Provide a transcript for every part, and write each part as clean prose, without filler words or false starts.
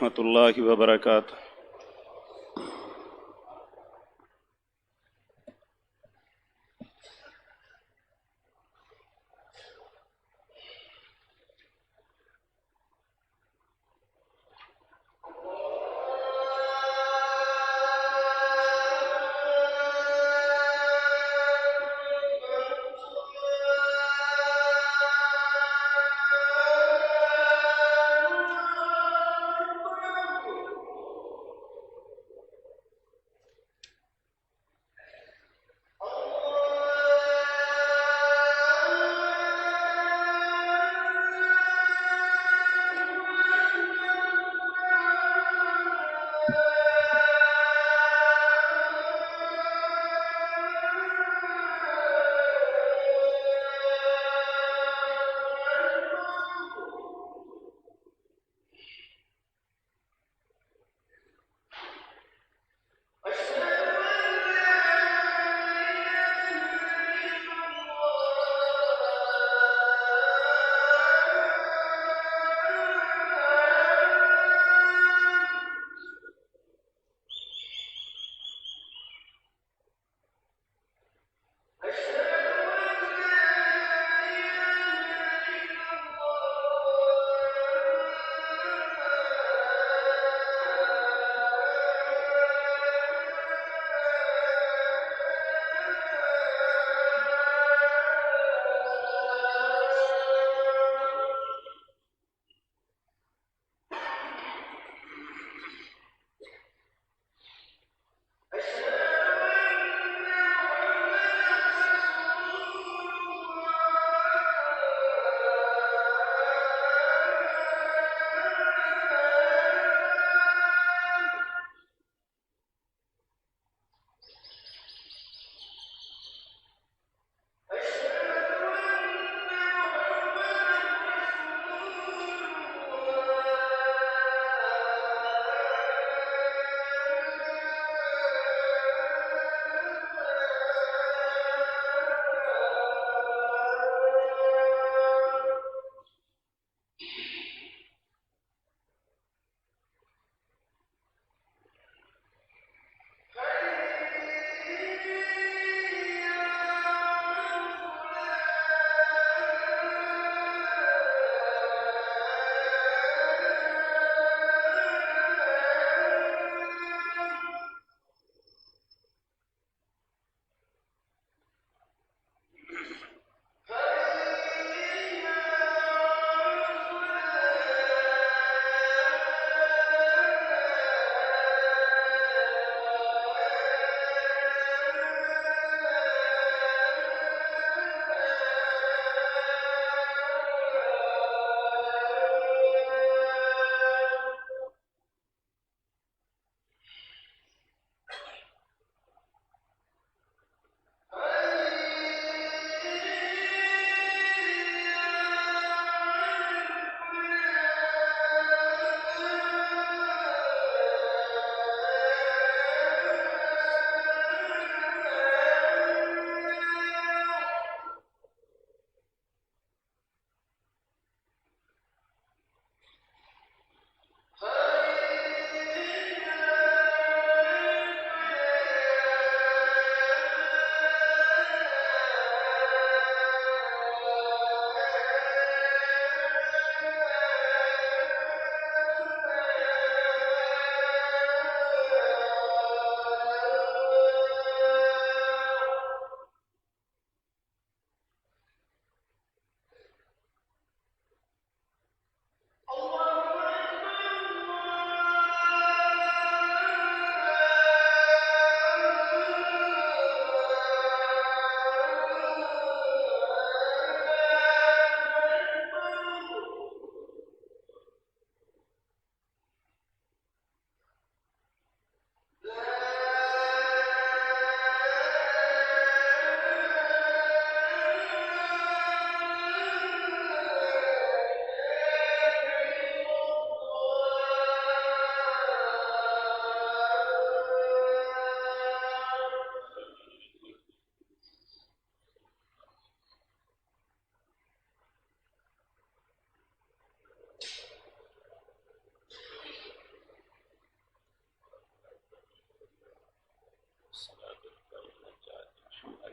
ورحمة الله وبركاته.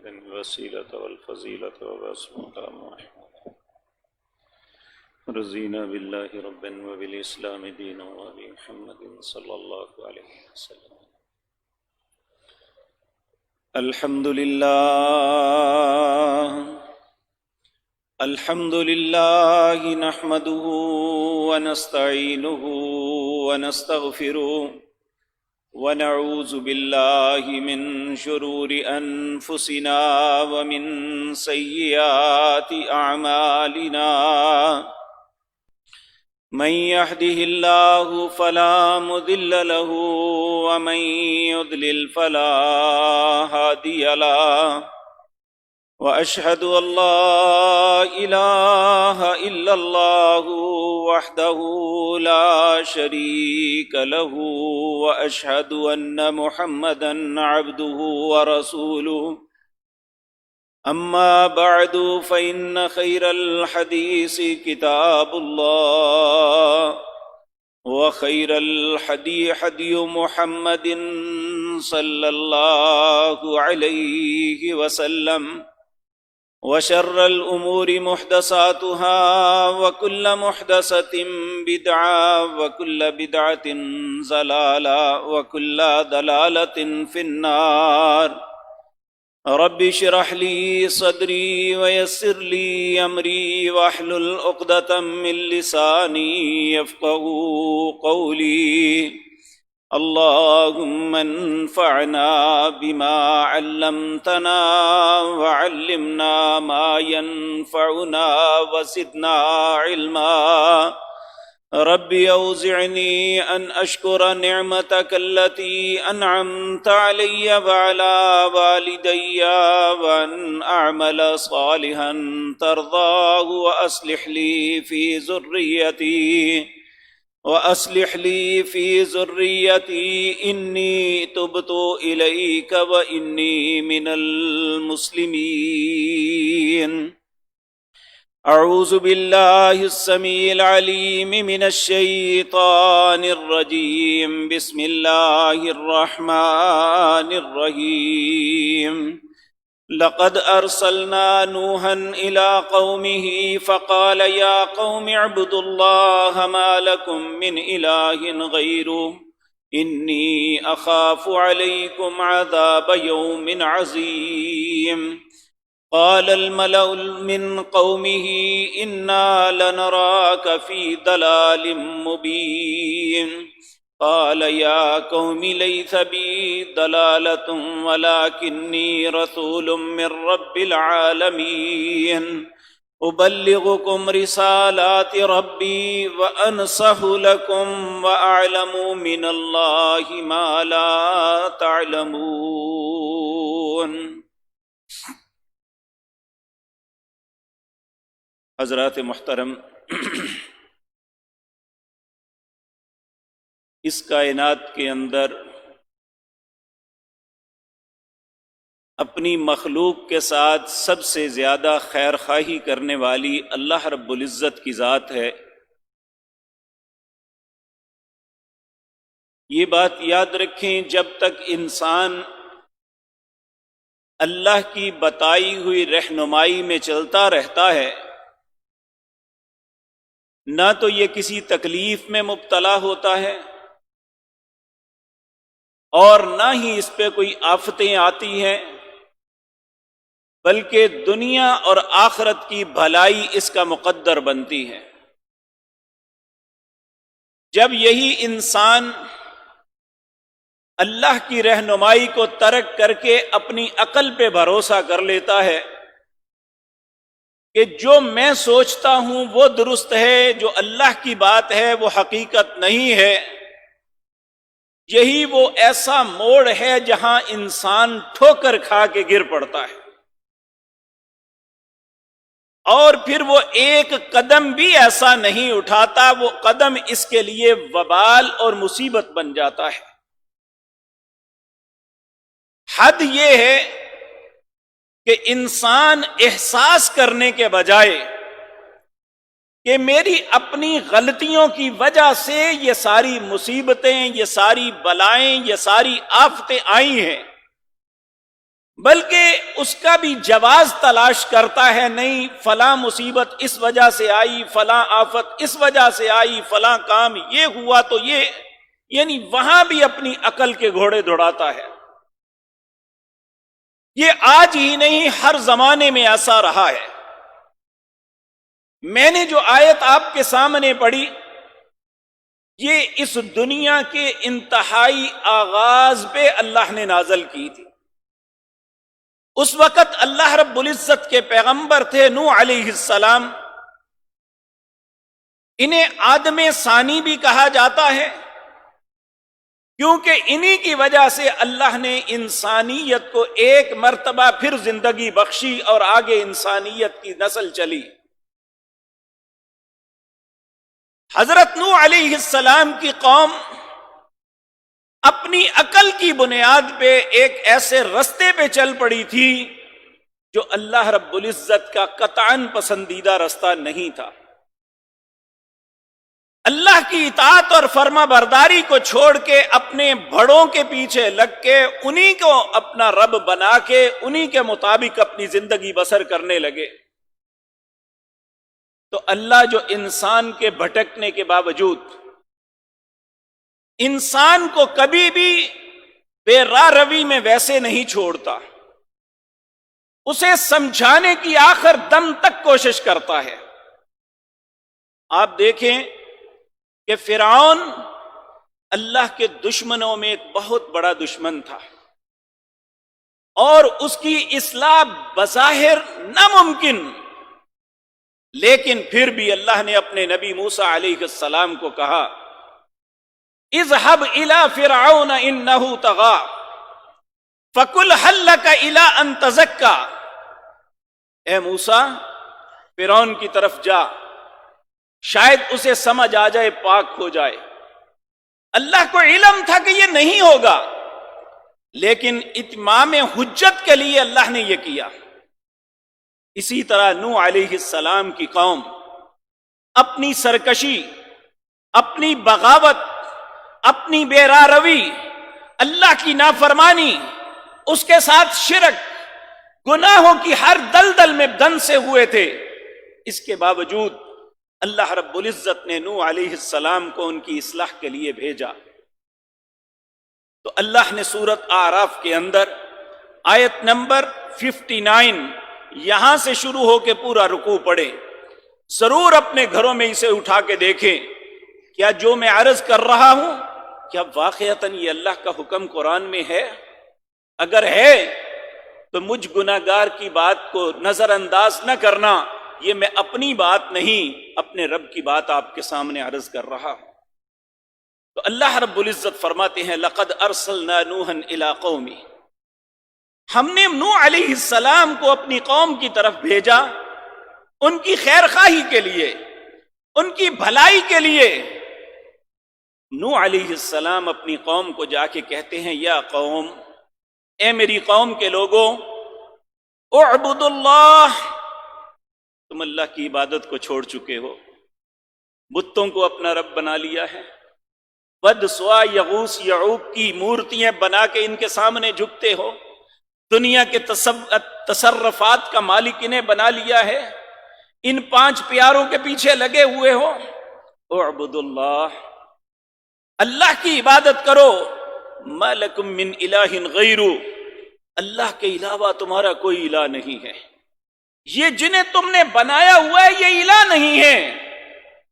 الوسيلة والفضيلة وبعث مقام محمود رضينا بالله ربا وبالإسلام دينا وبمحمد صلى الله عليه وسلم. الحمد لله نحمده ونستعينه ونستغفره ونعوذ بالله من شرور أنفسنا ومن سيئات أعمالنا من يهده الله فلا مضل له ومن يضلل فلا هادي له وأشهد أن لا إله إلا الله وحده لا شريك له وأشهد أن محمدا عبده ورسوله. أما بعد فإن خير الحديث كتاب الله وخير الحدي حدي محمد صلى الله عليه وسلم وشر الأمور محدثاتها وكل محدثة بدعة وكل بدعة ضلالة وكل ضلالة في النار. رب اشرح لي صدري ويسر لي أمري واحلل عقدة من لساني يفقهوا قولي. اللهم انفعنا بما علمتنا وعلمنا ما ينفعنا وزدنا علما. رب أوزعني أن أشكر نعمتك التي أنعمت علي وعلى والدي وأن أعمل صالحا ترضاه وأصلح لي في ذريتي إني تبت إليك وإني من المسلمين. أعوذ بالله السميع العليم من الشيطان الرجيم. بسم الله الرحمن الرحيم. لقد أرسلنا نوحا إلى قومه فقال يا قوم اعبدوا الله ما لكم من إله غيره إني أخاف عليكم عذاب يوم عظيم. قال الملأ من قومه إنا لنراك في ضلال مبين. قال يا قوم ليس بي ضلالة ولكني رسول من رب العالمين. أبلغكم رسالات ربي وأنصح لكم وأعلم من الله ما لا تعلمون. حضرات محترم، اس کائنات کے اندر اپنی مخلوق کے ساتھ سب سے زیادہ خیر خواہی کرنے والی اللہ رب العزت کی ذات ہے. یہ بات یاد رکھیں، جب تک انسان اللہ کی بتائی ہوئی رہنمائی میں چلتا رہتا ہے، نہ تو یہ کسی تکلیف میں مبتلا ہوتا ہے اور نہ ہی اس پہ کوئی آفتیں آتی ہیں، بلکہ دنیا اور آخرت کی بھلائی اس کا مقدر بنتی ہے. جب یہی انسان اللہ کی رہنمائی کو ترک کر کے اپنی عقل پہ بھروسہ کر لیتا ہے کہ جو میں سوچتا ہوں وہ درست ہے، جو اللہ کی بات ہے وہ حقیقت نہیں ہے، یہی وہ ایسا موڑ ہے جہاں انسان ٹھوکر کھا کے گر پڑتا ہے، اور پھر وہ ایک قدم بھی ایسا نہیں اٹھاتا، وہ قدم اس کے لیے وبال اور مصیبت بن جاتا ہے. حد یہ ہے کہ انسان احساس کرنے کے بجائے کہ میری اپنی غلطیوں کی وجہ سے یہ ساری مصیبتیں، یہ ساری بلائیں، یہ ساری آفتیں آئی ہیں، بلکہ اس کا بھی جواز تلاش کرتا ہے، نہیں فلاں مصیبت اس وجہ سے آئی، فلاں آفت اس وجہ سے آئی، فلاں کام یہ ہوا تو یہ، یعنی وہاں بھی اپنی عقل کے گھوڑے دوڑاتا ہے۔ یہ آج ہی نہیں ہر زمانے میں ایسا رہا ہے۔ میں نے جو آیت آپ کے سامنے پڑھی، یہ اس دنیا کے انتہائی آغاز پہ اللہ نے نازل کی تھی۔ اس وقت اللہ رب العزت کے پیغمبر تھے نوح علیہ السلام، انہیں آدم ثانی بھی کہا جاتا ہے، کیونکہ انہی کی وجہ سے اللہ نے انسانیت کو ایک مرتبہ پھر زندگی بخشی اور آگے انسانیت کی نسل چلی۔ حضرت نوح علیہ السلام کی قوم اپنی عقل کی بنیاد پہ ایک ایسے رستے پہ چل پڑی تھی جو اللہ رب العزت کا قطعاً پسندیدہ رستہ نہیں تھا۔ اللہ کی اطاعت اور فرما برداری کو چھوڑ کے اپنے بڑوں کے پیچھے لگ کے انہی کو اپنا رب بنا کے انہی کے مطابق اپنی زندگی بسر کرنے لگے، تو اللہ جو انسان کے بھٹکنے کے باوجود انسان کو کبھی بھی بے راہ روی میں ویسے نہیں چھوڑتا، اسے سمجھانے کی آخر دم تک کوشش کرتا ہے۔ آپ دیکھیں کہ فرعون اللہ کے دشمنوں میں ایک بہت بڑا دشمن تھا، اور اس کی اصلاح بظاہر ناممکن، لیکن پھر بھی اللہ نے اپنے نبی موسیٰ علیہ السلام کو کہا اذهب الى فرعون انه طغى فقل هل لك الى ان تزكى، اے موسیٰ فرعون کی طرف جا، شاید اسے سمجھ آ جائے، پاک ہو جائے۔ اللہ کو علم تھا کہ یہ نہیں ہوگا، لیکن اتمام حجت کے لیے اللہ نے یہ کیا۔ اسی طرح نوح علیہ السلام کی قوم اپنی سرکشی، اپنی بغاوت، اپنی بے راہ روی، اللہ کی نافرمانی، اس کے ساتھ شرک، گناہوں کی ہر دلدل میں دھنسے ہوئے تھے، اس کے باوجود اللہ رب العزت نے نوح علیہ السلام کو ان کی اصلاح کے لیے بھیجا۔ تو اللہ نے سورۃ اعراف کے اندر آیت نمبر 59 یہاں سے شروع ہو کے پورا رکوع پڑھے، ضرور اپنے گھروں میں اسے اٹھا کے دیکھیں، کیا جو میں عرض کر رہا ہوں کیا واقعتاً یہ اللہ کا حکم قرآن میں ہے؟ اگر ہے تو مجھ گناہگار کی بات کو نظر انداز نہ کرنا، یہ میں اپنی بات نہیں اپنے رب کی بات آپ کے سامنے عرض کر رہا ہوں۔ تو اللہ رب العزت فرماتے ہیں لقد ارسلنا نوحا الی قومہ، ہم نے نوح علیہ السلام کو اپنی قوم کی طرف بھیجا، ان کی خیر خواہی کے لیے، ان کی بھلائی کے لیے۔ نوح علیہ السلام اپنی قوم کو جا کے کہتے ہیں یا قوم، اے میری قوم کے لوگوں، اعبدوا اللہ، تم اللہ کی عبادت کو چھوڑ چکے ہو، بتوں کو اپنا رب بنا لیا ہے، ود سوا یغوث یعوق کی مورتیاں بنا کے ان کے سامنے جھکتے ہو، دنیا کے تصرفات کا مالک انہیں بنا لیا ہے، ان 5 پیاروں کے پیچھے لگے ہوئے ہو۔ اعبدوا اللہ، اللہ کی عبادت کرو، ما لکم من الہ غیرہ، اللہ کے علاوہ تمہارا کوئی الہ نہیں ہے، یہ جنہیں تم نے بنایا ہوا ہے یہ الہ نہیں ہے،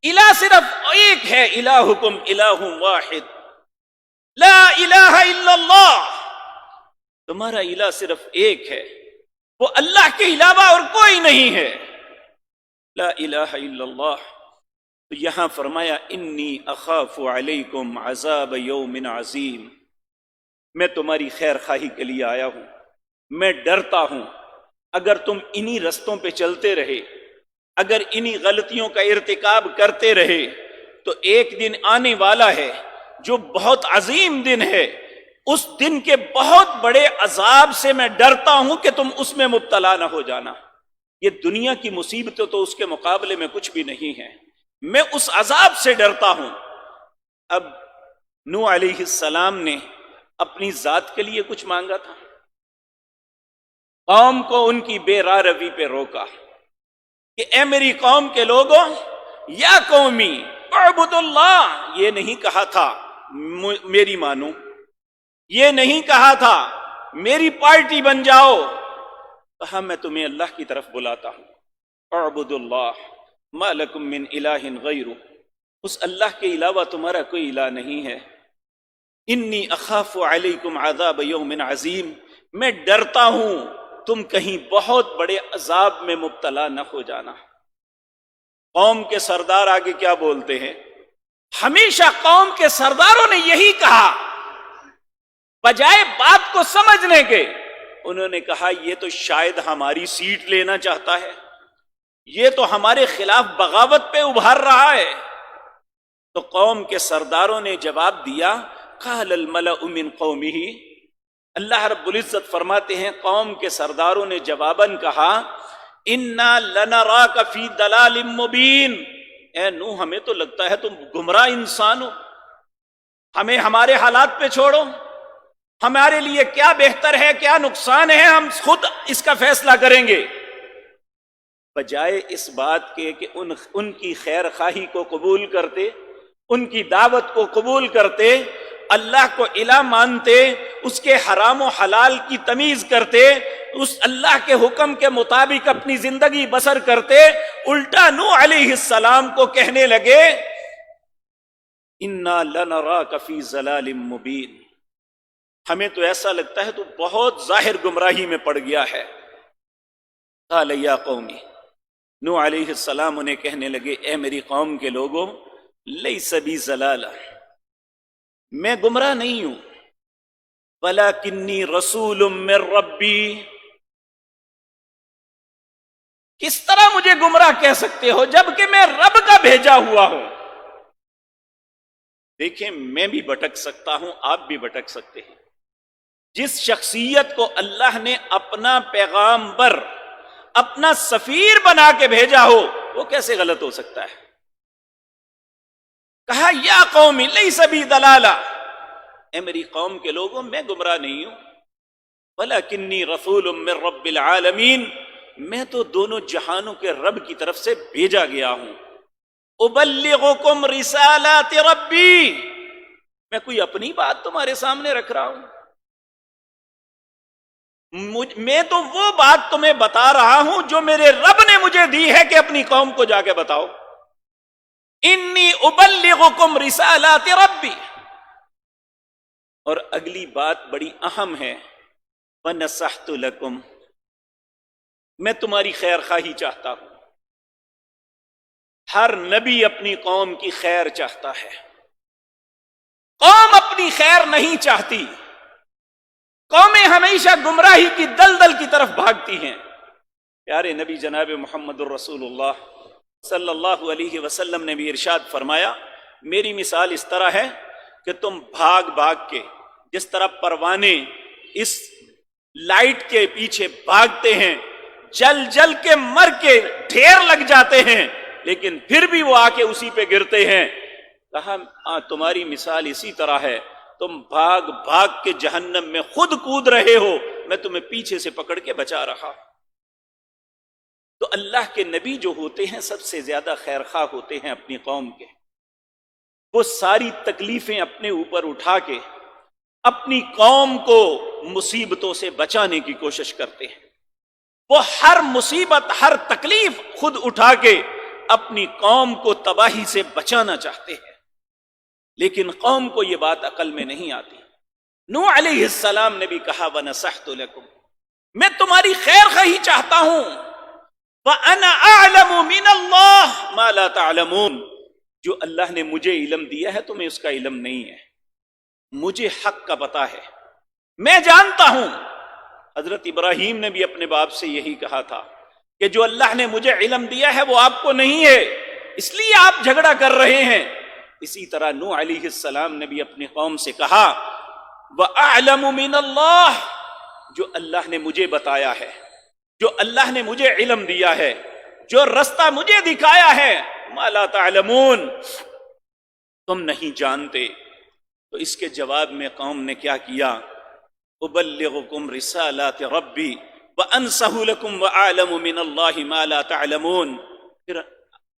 الہ صرف ایک ہے، الہکم الہ واحد لا الہ الا اللہ، تمہارا الہ صرف ایک ہے، وہ اللہ کے علاوہ اور کوئی نہیں ہے، لا الہ الا اللہ۔ تو یہاں فرمایا انی اخاف علیکم عذاب یوم عظیم، میں تمہاری خیر خواہی کے لیے آیا ہوں، میں ڈرتا ہوں اگر تم انہی رستوں پہ چلتے رہے، اگر انہی غلطیوں کا ارتکاب کرتے رہے تو ایک دن آنے والا ہے جو بہت عظیم دن ہے، اس دن کے بہت بڑے عذاب سے میں ڈرتا ہوں کہ تم اس میں مبتلا نہ ہو جانا۔ یہ دنیا کی مصیبتیں تو اس کے مقابلے میں کچھ بھی نہیں ہیں، میں اس عذاب سے ڈرتا ہوں۔ اب نوح علیہ السلام نے اپنی ذات کے لیے کچھ مانگا تھا؟ قوم کو ان کی بے راہ روی پہ روکا کہ اے میری قوم کے لوگوں، یا قومی اعبد اللہ، یہ نہیں کہا تھا میری مانو، یہ نہیں کہا تھا میری پارٹی بن جاؤ، کہا میں تمہیں اللہ کی طرف بلاتا ہوں، اعبد اللہ ما لکم من الہ غیرہ، اس اللہ کے علاوہ تمہارا کوئی الہ نہیں ہے، انی اخاف علیکم عذاب یوم عظیم، میں ڈرتا ہوں تم کہیں بہت بڑے عذاب میں مبتلا نہ ہو جانا۔ قوم کے سردار آگے کیا بولتے ہیں؟ ہمیشہ قوم کے سرداروں نے یہی کہا، بجائے بات کو سمجھنے کے انہوں نے کہا یہ تو شاید ہماری سیٹ لینا چاہتا ہے، یہ تو ہمارے خلاف بغاوت پہ ابھار رہا ہے۔ تو قوم کے سرداروں نے جواب دیا، قال الملأ من قومہ، اللہ رب العزت فرماتے ہیں قوم کے سرداروں نے جواباً کہا، انا لنراک فی ضلال مبین، اے نوح ہمیں تو لگتا ہے تم گمراہ انسان ہو، ہمیں ہمارے حالات پہ چھوڑو، ہمارے لیے کیا بہتر ہے کیا نقصان ہے ہم خود اس کا فیصلہ کریں گے۔ بجائے اس بات کے کہ ان کی خیر خواہی کو قبول کرتے، ان کی دعوت کو قبول کرتے، اللہ کو الہ مانتے، اس کے حرام و حلال کی تمیز کرتے، اس اللہ کے حکم کے مطابق اپنی زندگی بسر کرتے، الٹا نوح علیہ السلام کو کہنے لگے انا لنراک فی ضلال مبین، ہمیں تو ایسا لگتا ہے تو بہت ظاہر گمراہی میں پڑ گیا ہے۔ قال یا قومی، نوح علیہ السلام انہیں کہنے لگے اے میری قوم کے لوگوں، لیس بی ضلالہ، میں گمراہ نہیں ہوں، ولکنی رسول من ربی، کس طرح مجھے گمراہ کہہ سکتے ہو جبکہ میں رب کا بھیجا ہوا ہوں؟ دیکھیں میں بھی بھٹک سکتا ہوں، آپ بھی بھٹک سکتے ہیں۔ جس شخصیت کو اللہ نے اپنا پیغامبر، اپنا سفیر بنا کے بھیجا ہو، وہ کیسے غلط ہو سکتا ہے؟ کہا یا قومی لیس بی ضلالہ، اے میری قوم کے لوگوں میں گمراہ نہیں ہوں، ولکنی رسول من رب العالمین، میں تو دونوں جہانوں کے رب کی طرف سے بھیجا گیا ہوں، ابلغکم رسالات ربی، میں کوئی اپنی بات تمہارے سامنے رکھ رہا ہوں، میں تو وہ بات تمہیں بتا رہا ہوں جو میرے رب نے مجھے دی ہے کہ اپنی قوم کو جا کے بتاؤ، انی ابلغکم رسالات ربی۔ اور اگلی بات بڑی اہم ہے، وَنَصَحْتُ لَكُمْ، میں تمہاری خیر خواہی چاہتا ہوں۔ ہر نبی اپنی قوم کی خیر چاہتا ہے، قوم اپنی خیر نہیں چاہتی، قومیں ہمیشہ گمراہی کی دلدل کی طرف بھاگتی ہیں۔ پیارے نبی جناب محمد الرسول اللہ صلی اللہ علیہ وسلم نے بھی ارشاد فرمایا، میری مثال اس طرح ہے کہ تم بھاگ بھاگ کے، جس طرح پروانے اس لائٹ کے پیچھے بھاگتے ہیں، جل جل کے مر کے ڈھیر لگ جاتے ہیں، لیکن پھر بھی وہ آ کے اسی پہ گرتے ہیں، کہا تمہاری مثال اسی طرح ہے، تم بھاگ بھاگ کے جہنم میں خود کود رہے ہو، میں تمہیں پیچھے سے پکڑ کے بچا رہا۔ تو اللہ کے نبی جو ہوتے ہیں سب سے زیادہ خیر خواہ ہوتے ہیں اپنی قوم کے، وہ ساری تکلیفیں اپنے اوپر اٹھا کے اپنی قوم کو مصیبتوں سے بچانے کی کوشش کرتے ہیں، وہ ہر مصیبت ہر تکلیف خود اٹھا کے اپنی قوم کو تباہی سے بچانا چاہتے ہیں، لیکن قوم کو یہ بات عقل میں نہیں آتی۔ نوح علیہ السلام نے بھی کہا وَنَصَحْتُ لَكُمْ، میں تمہاری خیر خواہی چاہتا ہوں، وَأَنَا أَعْلَمُ مِنَ اللَّهِ مَا لَا تَعْلَمُونَ، جو اللہ نے مجھے علم دیا ہے تمہیں اس کا علم نہیں ہے، مجھے حق کا پتہ ہے، میں جانتا ہوں۔ حضرت ابراہیم نے بھی اپنے باپ سے یہی کہا تھا کہ جو اللہ نے مجھے علم دیا ہے وہ آپ کو نہیں ہے، اس لیے آپ جھگڑا کر رہے ہیں۔ اسی طرح نوح علیہ السلام نے بھی اپنی قوم سے کہا وَأَعْلَمُ مِنَ اللَّهِ، جو اللہ نے مجھے بتایا ہے، جو اللہ نے مجھے علم دیا ہے، جو رستہ مجھے دکھایا ہے، مَا لَا تَعْلَمُونَ، تم نہیں جانتے۔ تو اس کے جواب میں قوم نے کیا کیا، أُبَلِّغُكُمْ رِسَالَاتِ رَبِّي وَأَنْصَحُ لَكُمْ وَأَعْلَمُ مِنَ اللَّهِ مَا لَا تَعْلَمُونَ۔ پھر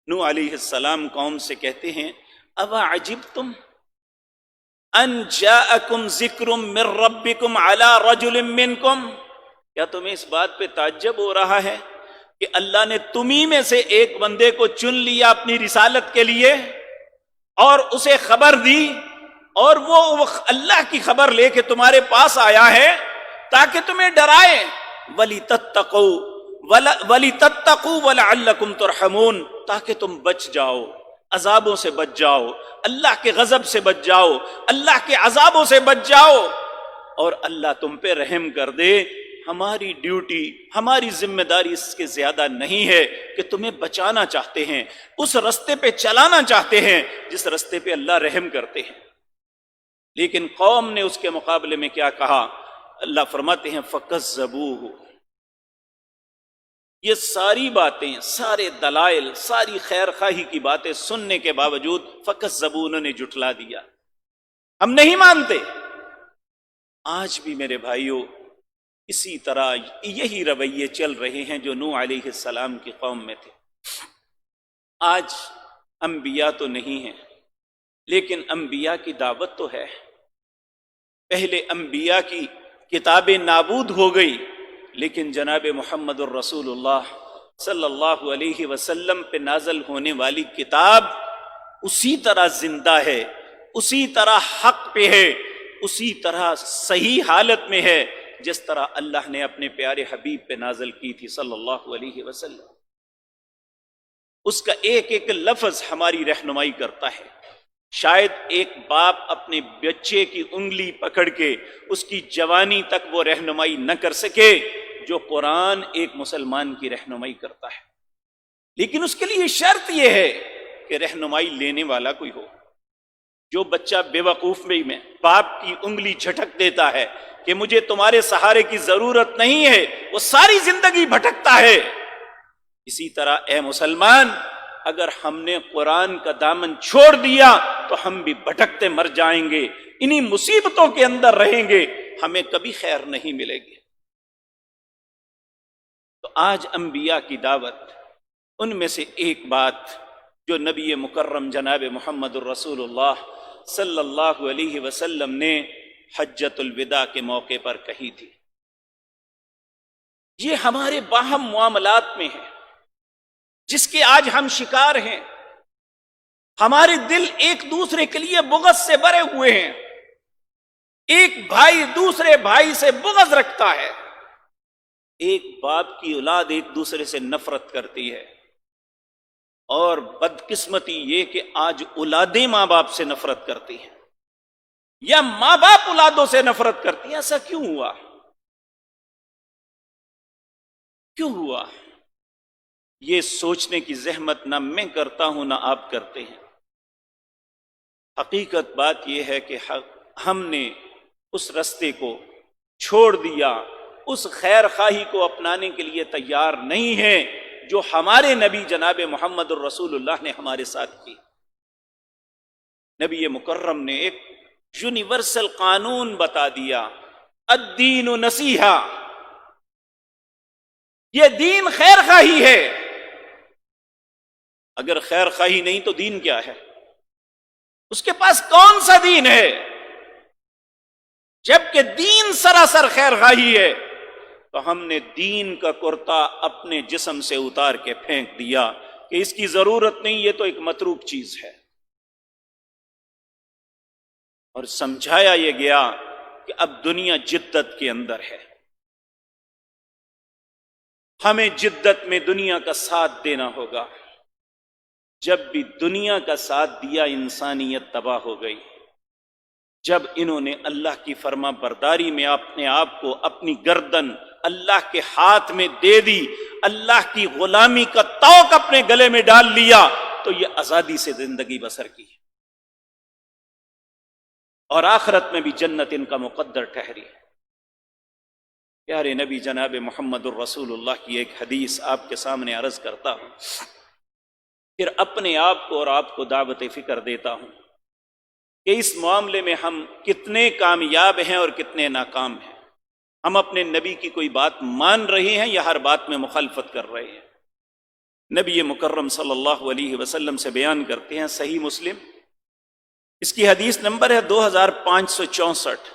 نوح علیہ السلام قوم سے کہتے ہیں أَوَعَجِبْتُمْ أَنْ جَاءَكُمْ ذِكْرٌ مِّن رَبِّكُمْ عَلَى رَجُلٍ مِّنْكُمْ، کیا تمہیں اس بات پہ تعجب ہو رہا ہے کہ اللہ نے تمہیں میں سے ایک بندے کو چن لیا اپنی رسالت کے لیے اور اسے خبر دی، اور وہ اللہ کی خبر لے کے تمہارے پاس آیا ہے تاکہ تمہیں ڈرائے، وَلِتَتَّقُوا وَلَعَلَّكُمْ تُرْحَمُونَ، تاکہ تم بچ جاؤ، عذابوں سے بچ جاؤ، اللہ کے غضب سے بچ جاؤ، اللہ کے عذابوں سے بچ جاؤ اور اللہ تم پہ رحم کر دے۔ ہماری ڈیوٹی، ہماری ذمہ داری اس کے زیادہ نہیں ہے کہ تمہیں بچانا چاہتے ہیں، اس رستے پہ چلانا چاہتے ہیں جس رستے پہ اللہ رحم کرتے ہیں۔ لیکن قوم نے اس کے مقابلے میں کیا کہا؟ اللہ فرماتے ہیں فَكَذَّبُوهُ، یہ ساری باتیں، سارے دلائل، ساری خیر خواہی کی باتیں سننے کے باوجود فَكَذَّبُوهُ، انہوں نے جھٹلا دیا، ہم نہیں مانتے۔ آج بھی میرے بھائیوں اسی طرح یہی رویے چل رہے ہیں جو نوح علیہ السلام کی قوم میں تھے۔ آج انبیاء تو نہیں ہیں لیکن انبیاء کی دعوت تو ہے۔ پہلے انبیاء کی کتابیں نابود ہو گئی، لیکن جناب محمد الرسول اللہ صلی اللہ علیہ وسلم پہ نازل ہونے والی کتاب اسی طرح زندہ ہے، اسی طرح حق پہ ہے، اسی طرح صحیح حالت میں ہے جس طرح اللہ نے اپنے پیارے حبیب پہ نازل کی تھی صلی اللہ علیہ وسلم۔ اس کا ایک ایک لفظ ہماری رہنمائی کرتا ہے۔ شاید ایک باپ اپنے بچے کی انگلی پکڑ کے اس کی جوانی تک وہ رہنمائی نہ کر سکے جو قرآن ایک مسلمان کی رہنمائی کرتا ہے، لیکن اس کے لیے شرط یہ ہے کہ رہنمائی لینے والا کوئی ہو۔ جو بچہ بے وقوف میں باپ کی انگلی جھٹک دیتا ہے کہ مجھے تمہارے سہارے کی ضرورت نہیں ہے، وہ ساری زندگی بھٹکتا ہے۔ اسی طرح اے مسلمان، اگر ہم نے قرآن کا دامن چھوڑ دیا تو ہم بھی بھٹکتے مر جائیں گے، انہی مصیبتوں کے اندر رہیں گے، ہمیں کبھی خیر نہیں ملے گی۔ تو آج انبیاء کی دعوت، ان میں سے ایک بات جو نبی مکرم جناب محمد الرسول اللہ صلی اللہ علیہ وسلم نے حجۃ الوداع کے موقع پر کہی تھی، یہ ہمارے باہم معاملات میں ہے جس کے آج ہم شکار ہیں۔ ہمارے دل ایک دوسرے کے لیے بغض سے بھرے ہوئے ہیں، ایک بھائی دوسرے بھائی سے بغض رکھتا ہے، ایک باپ کی اولاد ایک دوسرے سے نفرت کرتی ہے، اور بدقسمتی یہ کہ آج اولادیں ماں باپ سے نفرت کرتی ہیں یا ماں باپ اولادوں سے نفرت کرتی ہیں۔ ایسا کیوں ہوا؟ کیوں ہوا؟ یہ سوچنے کی زحمت نہ میں کرتا ہوں نہ آپ کرتے ہیں۔ حقیقت بات یہ ہے کہ ہم نے اس رستے کو چھوڑ دیا، اس خیر خواہی کو اپنانے کے لیے تیار نہیں ہیں جو ہمارے نبی جناب محمد الرسول اللہ نے ہمارے ساتھ کی۔ نبی مکرم نے ایک یونیورسل قانون بتا دیا، الدین نصیحہ، یہ دین خیر خواہی ہے۔ اگر خیر خواہی نہیں تو دین کیا ہے؟ اس کے پاس کون سا دین ہے؟ جبکہ دین سراسر خیر خواہی ہے تو ہم نے دین کا کرتا اپنے جسم سے اتار کے پھینک دیا کہ اس کی ضرورت نہیں، یہ تو ایک متروک چیز ہے۔ اور سمجھایا یہ گیا کہ اب دنیا جدت کے اندر ہے، ہمیں جدت میں دنیا کا ساتھ دینا ہوگا۔ جب بھی دنیا کا ساتھ دیا انسانیت تباہ ہو گئی۔ جب انہوں نے اللہ کی فرما برداری میں اپنے آپ کو، اپنی گردن اللہ کے ہاتھ میں دے دی، اللہ کی غلامی کا طوق اپنے گلے میں ڈال لیا، تو یہ آزادی سے زندگی بسر کی اور آخرت میں بھی جنت ان کا مقدر ٹھہری۔ پیارے نبی جناب محمد الرسول اللہ کی ایک حدیث آپ کے سامنے عرض کرتا ہوں، پھر اپنے آپ کو اور آپ کو دعوت فکر دیتا ہوں کہ اس معاملے میں ہم کتنے کامیاب ہیں اور کتنے ناکام ہیں۔ ہم اپنے نبی کی کوئی بات مان رہے ہیں یا ہر بات میں مخالفت کر رہے ہیں؟ نبی مکرم صلی اللہ علیہ وسلم سے بیان کرتے ہیں، صحیح مسلم، اس کی حدیث نمبر ہے 2564۔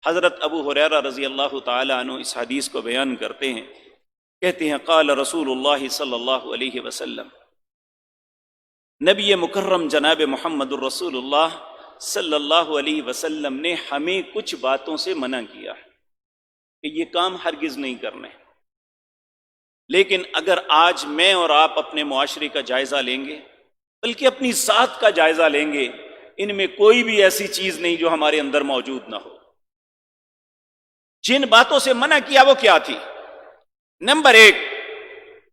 حضرت ابو ہریرہ رضی اللہ تعالی عنہ اس حدیث کو بیان کرتے ہیں، کہتے ہیں قال رسول اللہ صلی اللہ علیہ وسلم، نبی مکرم جناب محمد الرسول اللہ صلی اللہ علیہ وسلم نے ہمیں کچھ باتوں سے منع کیا کہ یہ کام ہرگز نہیں کرنے، لیکن اگر آج میں اور آپ اپنے معاشرے کا جائزہ لیں گے، بلکہ اپنی ذات کا جائزہ لیں گے، ان میں کوئی بھی ایسی چیز نہیں جو ہمارے اندر موجود نہ ہو۔ جن باتوں سے منع کیا وہ کیا تھی؟ نمبر 1،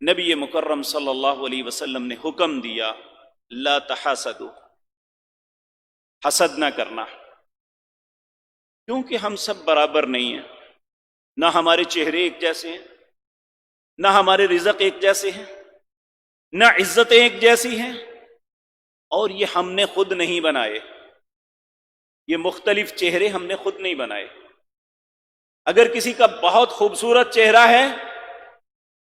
نبی مکرم صلی اللہ علیہ وسلم نے حکم دیا لا تحاسدوا، حسد نہ کرنا، کیونکہ ہم سب برابر نہیں ہیں، نہ ہمارے چہرے ایک جیسے ہیں، نہ ہمارے رزق ایک جیسے ہیں، نہ عزتیں ایک جیسی ہیں، اور یہ ہم نے خود نہیں بنائے، یہ مختلف چہرے ہم نے خود نہیں بنائے۔ اگر کسی کا بہت خوبصورت چہرہ ہے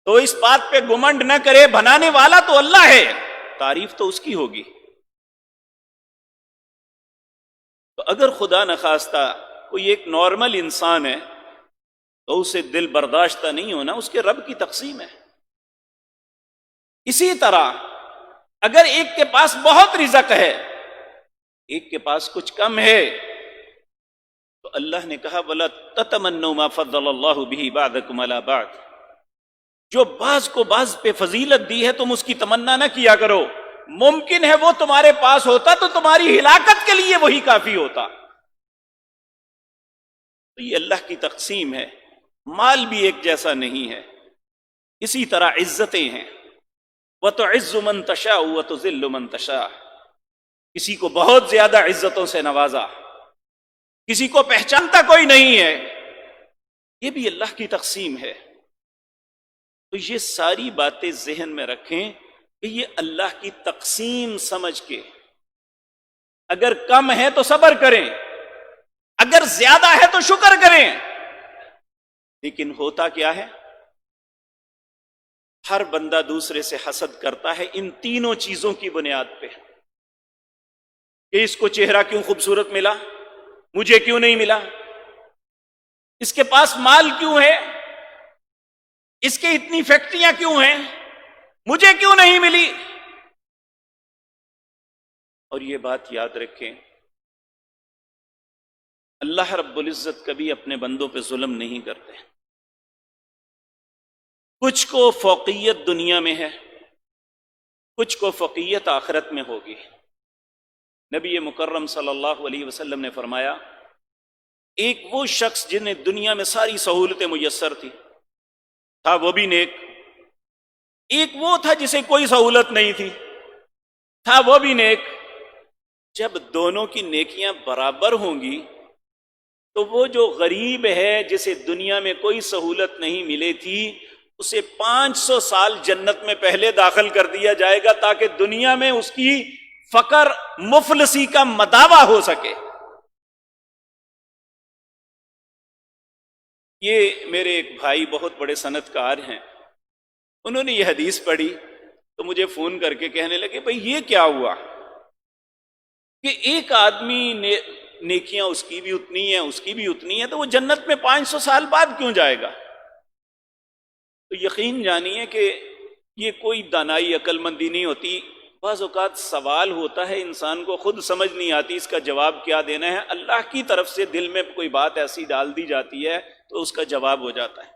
تو اس بات پہ گمنڈ نہ کرے، بنانے والا تو اللہ ہے، تعریف تو اس کی ہوگی۔ تو اگر خدا نخواستہ کوئی ایک نارمل انسان ہے تو اسے دل برداشتہ نہیں ہونا، اس کے رب کی تقسیم ہے۔ اسی طرح اگر ایک کے پاس بہت رزق ہے، ایک کے پاس کچھ کم ہے، تو اللہ نے کہا وَلَا تَتَمَنَّوْا مَا فَضَّلَ اللَّهُ بِهِ بَعْضَكُمْ عَلَى بَعْضٍ، جو بعض کو بعض پہ فضیلت دی ہے تم اس کی تمنا نہ کیا کرو، ممکن ہے وہ تمہارے پاس ہوتا تو تمہاری ہلاکت کے لیے وہی کافی ہوتا۔ تو یہ اللہ کی تقسیم ہے، مال بھی ایک جیسا نہیں ہے۔ اسی طرح عزتیں ہیں، وَتُعِزُّ مَن تَشَاءُ وَتُذِلُّ مَن تَشَاءُ، کسی کو بہت زیادہ عزتوں سے نوازا، کسی کو پہچانتا کوئی نہیں ہے، یہ بھی اللہ کی تقسیم ہے۔ تو یہ ساری باتیں ذہن میں رکھیں کہ یہ اللہ کی تقسیم سمجھ کے، اگر کم ہے تو صبر کریں، اگر زیادہ ہے تو شکر کریں۔ لیکن ہوتا کیا ہے، ہر بندہ دوسرے سے حسد کرتا ہے ان تینوں چیزوں کی بنیاد پہ، کہ اس کو چہرہ کیوں خوبصورت ملا، مجھے کیوں نہیں ملا، اس کے پاس مال کیوں ہے، اس کے اتنی فیکٹریاں کیوں ہیں، مجھے کیوں نہیں ملی۔ اور یہ بات یاد رکھیں، اللہ رب العزت کبھی اپنے بندوں پہ ظلم نہیں کرتے۔ کچھ کو فوقیت دنیا میں ہے، کچھ کو فوقیت آخرت میں ہوگی۔ نبی مکرم صلی اللہ علیہ وسلم نے فرمایا، ایک وہ شخص جنہیں دنیا میں ساری سہولتیں میسر تھا وہ بھی نیک، ایک وہ تھا جسے کوئی سہولت نہیں تھا وہ بھی نیک۔ جب دونوں کی نیکیاں برابر ہوں گی تو وہ جو غریب ہے جسے دنیا میں کوئی سہولت نہیں ملی تھی، اسے 500 سال جنت میں پہلے داخل کر دیا جائے گا تاکہ دنیا میں اس کی فقر مفلسی کا مداوع ہو سکے۔ یہ میرے ایک بھائی بہت بڑے صنعت کار ہیں، انہوں نے یہ حدیث پڑھی تو مجھے فون کر کے کہنے لگے بھئی یہ کیا ہوا کہ ایک آدمی نیکیاں اس کی بھی اتنی ہیں، اس کی بھی اتنی ہیں، تو وہ جنت میں 500 سال بعد کیوں جائے گا؟ تو یقین جانیے کہ یہ کوئی دانائی عقل مندی نہیں ہوتی، بعض اوقات سوال ہوتا ہے انسان کو خود سمجھ نہیں آتی اس کا جواب کیا دینا ہے، اللہ کی طرف سے دل میں کوئی بات ایسی ڈال دی جاتی ہے تو اس کا جواب ہو جاتا ہے۔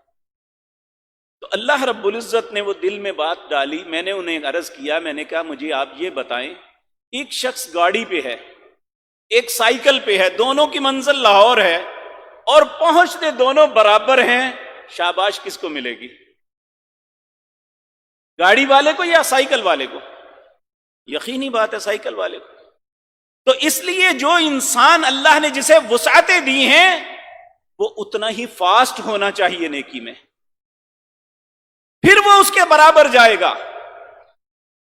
تو اللہ رب العزت نے وہ دل میں بات ڈالی، میں نے انہیں عرض کیا، میں نے کہا مجھے آپ یہ بتائیں، ایک شخص گاڑی پہ ہے، ایک سائیکل پہ ہے، دونوں کی منزل لاہور ہے اور پہنچتے دونوں برابر ہیں، شاباش کس کو ملے گی؟ گاڑی والے کو یا سائیکل والے کو؟ یقینی بات ہے سائیکل والے کو۔ تو اس لیے جو انسان اللہ نے جسے وسعتیں دی ہیں وہ اتنا ہی فاسٹ ہونا چاہیے نیکی میں، پھر وہ اس کے برابر جائے گا۔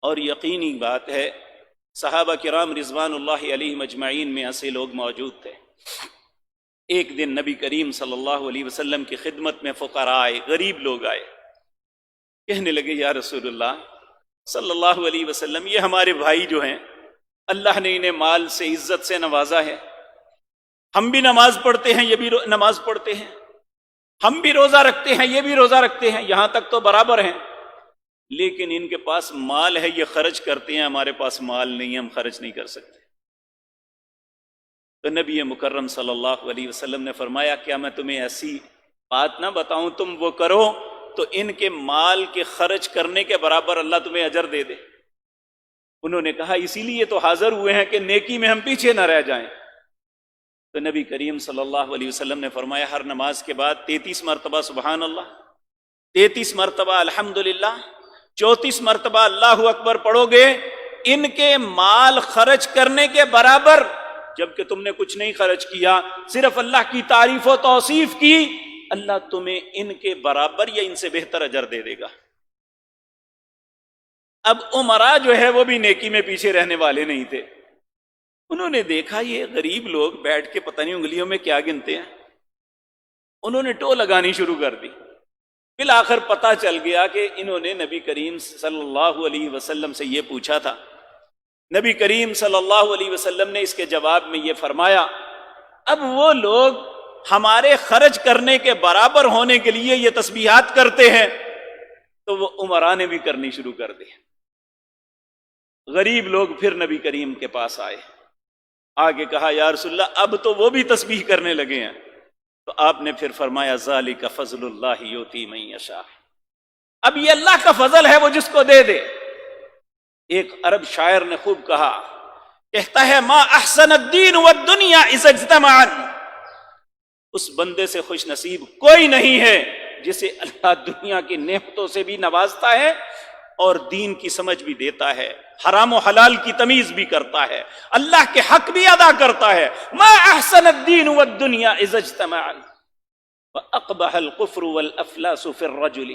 اور یقینی بات ہے صحابہ کرام رضوان اللہ علیہم اجمعین میں ایسے لوگ موجود تھے ایک دن نبی کریم صلی اللہ علیہ وسلم کی خدمت میں فقراء آئے، غریب لوگ آئے، کہنے لگے یا رسول اللہ صلی اللہ علیہ وسلم، یہ ہمارے بھائی جو ہیں اللہ نے انہیں مال سے عزت سے نوازا ہے، ہم بھی نماز پڑھتے ہیں یہ بھی نماز پڑھتے ہیں، ہم بھی روزہ رکھتے ہیں یہ بھی روزہ رکھتے ہیں، یہاں تک تو برابر ہیں، لیکن ان کے پاس مال ہے یہ خرچ کرتے ہیں، ہمارے پاس مال نہیں ہے ہم خرچ نہیں کر سکتے۔ تو نبی مکرم صلی اللہ علیہ وسلم نے فرمایا کیا میں تمہیں ایسی بات نہ بتاؤں، تم وہ کرو تو ان کے مال کے خرچ کرنے کے برابر اللہ تمہیں اجر دے دے۔ انہوں نے کہا اسی لیے تو حاضر ہوئے ہیں کہ نیکی میں ہم پیچھے نہ رہ جائیں۔ تو نبی کریم صلی اللہ علیہ وسلم نے فرمایا ہر نماز کے بعد 33 مرتبہ سبحان اللہ، 33 مرتبہ الحمدللہ، 34 مرتبہ اللہ اکبر پڑھو گے، ان کے مال خرچ کرنے کے برابر، جبکہ تم نے کچھ نہیں خرچ کیا، صرف اللہ کی تعریف و توصیف کی، اللہ تمہیں ان کے برابر یا ان سے بہتر اجر دے دے گا۔ اب امراء جو ہے وہ بھی نیکی میں پیچھے رہنے والے نہیں تھے، انہوں نے دیکھا یہ غریب لوگ بیٹھ کے پتہ نہیں انگلیوں میں کیا گنتے ہیں، انہوں نے ٹو لگانی شروع کر دی۔ بالآخر پتہ چل گیا کہ انہوں نے نبی کریم صلی اللہ علیہ وسلم سے یہ پوچھا تھا، نبی کریم صلی اللہ علیہ وسلم نے اس کے جواب میں یہ فرمایا اب وہ لوگ ہمارے خرچ کرنے کے برابر ہونے کے لیے یہ تسبیحات کرتے ہیں، تو وہ امراء نے بھی کرنی شروع کر دی۔ غریب لوگ پھر نبی کریم کے پاس آئے، آگے کہا یا رسول اللہ اب تو وہ بھی تسبیح کرنے لگے ہیں، تو آپ نے پھر فرمایا ذالک فضل اللہ یؤتی من یشاء، اب یہ اللہ کا فضل ہے وہ جس کو دے دے۔ ایک عرب شاعر نے خوب کہا، کہتا ہے ما احسن الدین والدنیا اذا اجتمعا، اس بندے سے خوش نصیب کوئی نہیں ہے جسے اللہ دنیا کی نعمتوں سے بھی نوازتا ہے اور دین کی سمجھ بھی دیتا ہے، حرام و حلال کی تمیز بھی کرتا ہے، اللہ کے حق بھی ادا کرتا ہے۔ ما احسن الدین والدنیا اذا اجتمعا واقبح الكفر والافلاس في الرجل،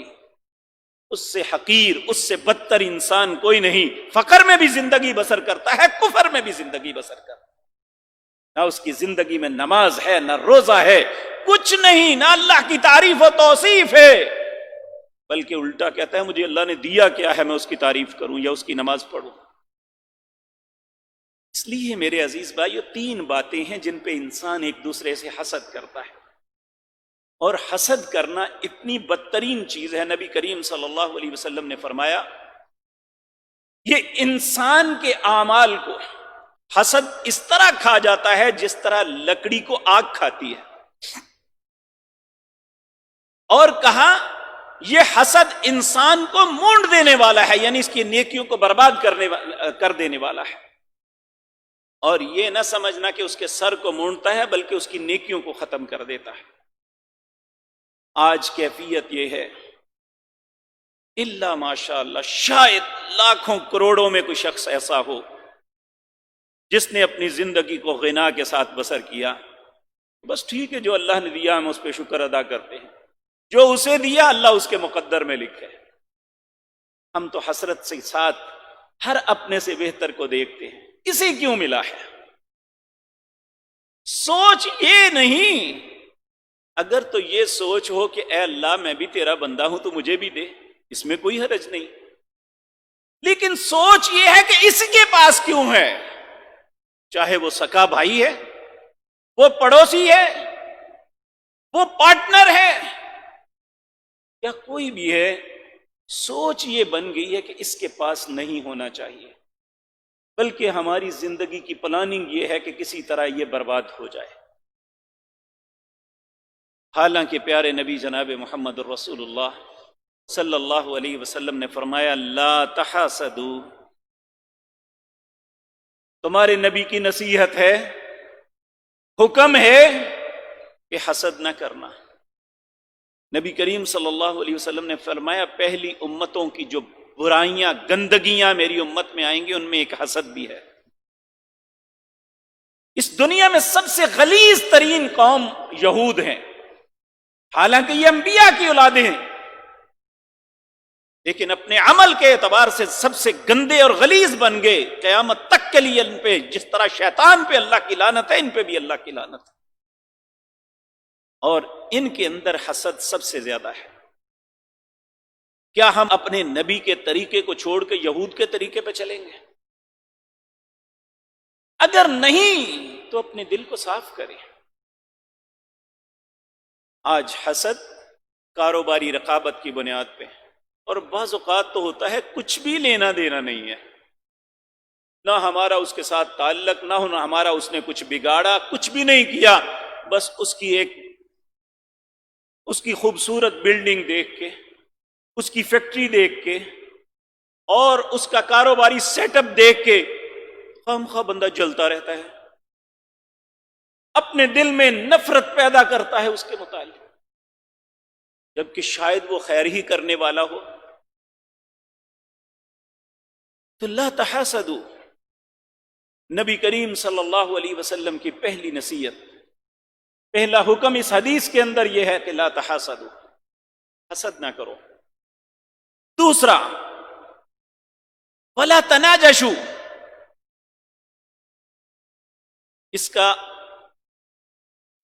اس سے حقیر، اس سے بدتر انسان کوئی نہیں، فقر میں بھی زندگی بسر کرتا ہے، کفر میں بھی زندگی بسر کرتا ہے، نہ اس کی زندگی میں نماز ہے نہ روزہ ہے، کچھ نہیں، نہ اللہ کی تعریف و توصیف ہے، بلکہ الٹا کہتا ہے مجھے اللہ نے دیا کیا ہے میں اس کی تعریف کروں یا اس کی نماز پڑھوں۔ اس لیے میرے عزیز بھائیو 3 باتیں ہیں جن پہ انسان ایک دوسرے سے حسد کرتا ہے، اور حسد کرنا اتنی بدترین چیز ہے، نبی کریم صلی اللہ علیہ وسلم نے فرمایا یہ انسان کے اعمال کو حسد اس طرح کھا جاتا ہے جس طرح لکڑی کو آگ کھاتی ہے، اور کہا یہ حسد انسان کو مونڈ دینے والا ہے، یعنی اس کی نیکیوں کو برباد کر دینے والا ہے، اور یہ نہ سمجھنا کہ اس کے سر کو مونڈتا ہے بلکہ اس کی نیکیوں کو ختم کر دیتا ہے۔ آج کیفیت یہ ہے الا ماشاء اللہ، شاید لاکھوں کروڑوں میں کوئی شخص ایسا ہو جس نے اپنی زندگی کو غنا کے ساتھ بسر کیا، بس ٹھیک ہے جو اللہ نے دیا ہم اس پہ شکر ادا کرتے ہیں، جو اسے دیا اللہ اس کے مقدر میں لکھے۔ ہم تو حسرت سے ساتھ ہر اپنے سے بہتر کو دیکھتے ہیں، اسے کیوں ملا ہے؟ سوچ یہ نہیں، اگر تو یہ سوچ ہو کہ اے اللہ میں بھی تیرا بندہ ہوں تو مجھے بھی دے، اس میں کوئی حرج نہیں، لیکن سوچ یہ ہے کہ اس کے پاس کیوں ہے، چاہے وہ سکا بھائی ہے، وہ پڑوسی ہے، وہ پارٹنر ہے یا کوئی بھی ہے، سوچ یہ بن گئی ہے کہ اس کے پاس نہیں ہونا چاہیے، بلکہ ہماری زندگی کی پلاننگ یہ ہے کہ کسی طرح یہ برباد ہو جائے۔ حالانکہ پیارے نبی جناب محمد الرسول اللہ صلی اللہ علیہ وسلم نے فرمایا لا تحاسدوا، تمہارے نبی کی نصیحت ہے، حکم ہے کہ حسد نہ کرنا۔ نبی کریم صلی اللہ علیہ وسلم نے فرمایا پہلی امتوں کی جو برائیاں گندگیاں میری امت میں آئیں گی ان میں ایک حسد بھی ہے۔ اس دنیا میں سب سے غلیظ ترین قوم یہود ہیں، حالانکہ یہ انبیاء کی اولادیں ہیں، لیکن اپنے عمل کے اعتبار سے سب سے گندے اور غلیظ بن گئے، قیامت تک کے لیے ان پہ جس طرح شیطان پہ اللہ کی لعنت ہے ان پہ بھی اللہ کی لعنت ہے۔ اور ان کے اندر حسد سب سے زیادہ ہے۔ کیا ہم اپنے نبی کے طریقے کو چھوڑ کے یہود کے طریقے پہ چلیں گے؟ اگر نہیں تو اپنے دل کو صاف کریں۔ آج حسد کاروباری رقابت کی بنیاد پہ، اور بعض اوقات تو ہوتا ہے کچھ بھی لینا دینا نہیں ہے، نہ ہمارا اس کے ساتھ تعلق، نہ ہمارا اس نے کچھ بگاڑا، کچھ بھی نہیں کیا، بس اس کی خوبصورت بلڈنگ دیکھ کے، اس کی فیکٹری دیکھ کے، اور اس کا کاروباری سیٹ اپ دیکھ کے خواہ بندہ جلتا رہتا ہے، اپنے دل میں نفرت پیدا کرتا ہے اس کے متعلق، جبکہ شاید وہ خیر ہی کرنے والا ہو۔ تو لا تحاسدوا، نبی کریم صلی اللہ علیہ وسلم کی پہلی نصیحت، پہلا حکم اس حدیث کے اندر یہ ہے کہ لا تحاسدوا، حسد نہ کرو۔ دوسرا ولا تناجشوا، اس کا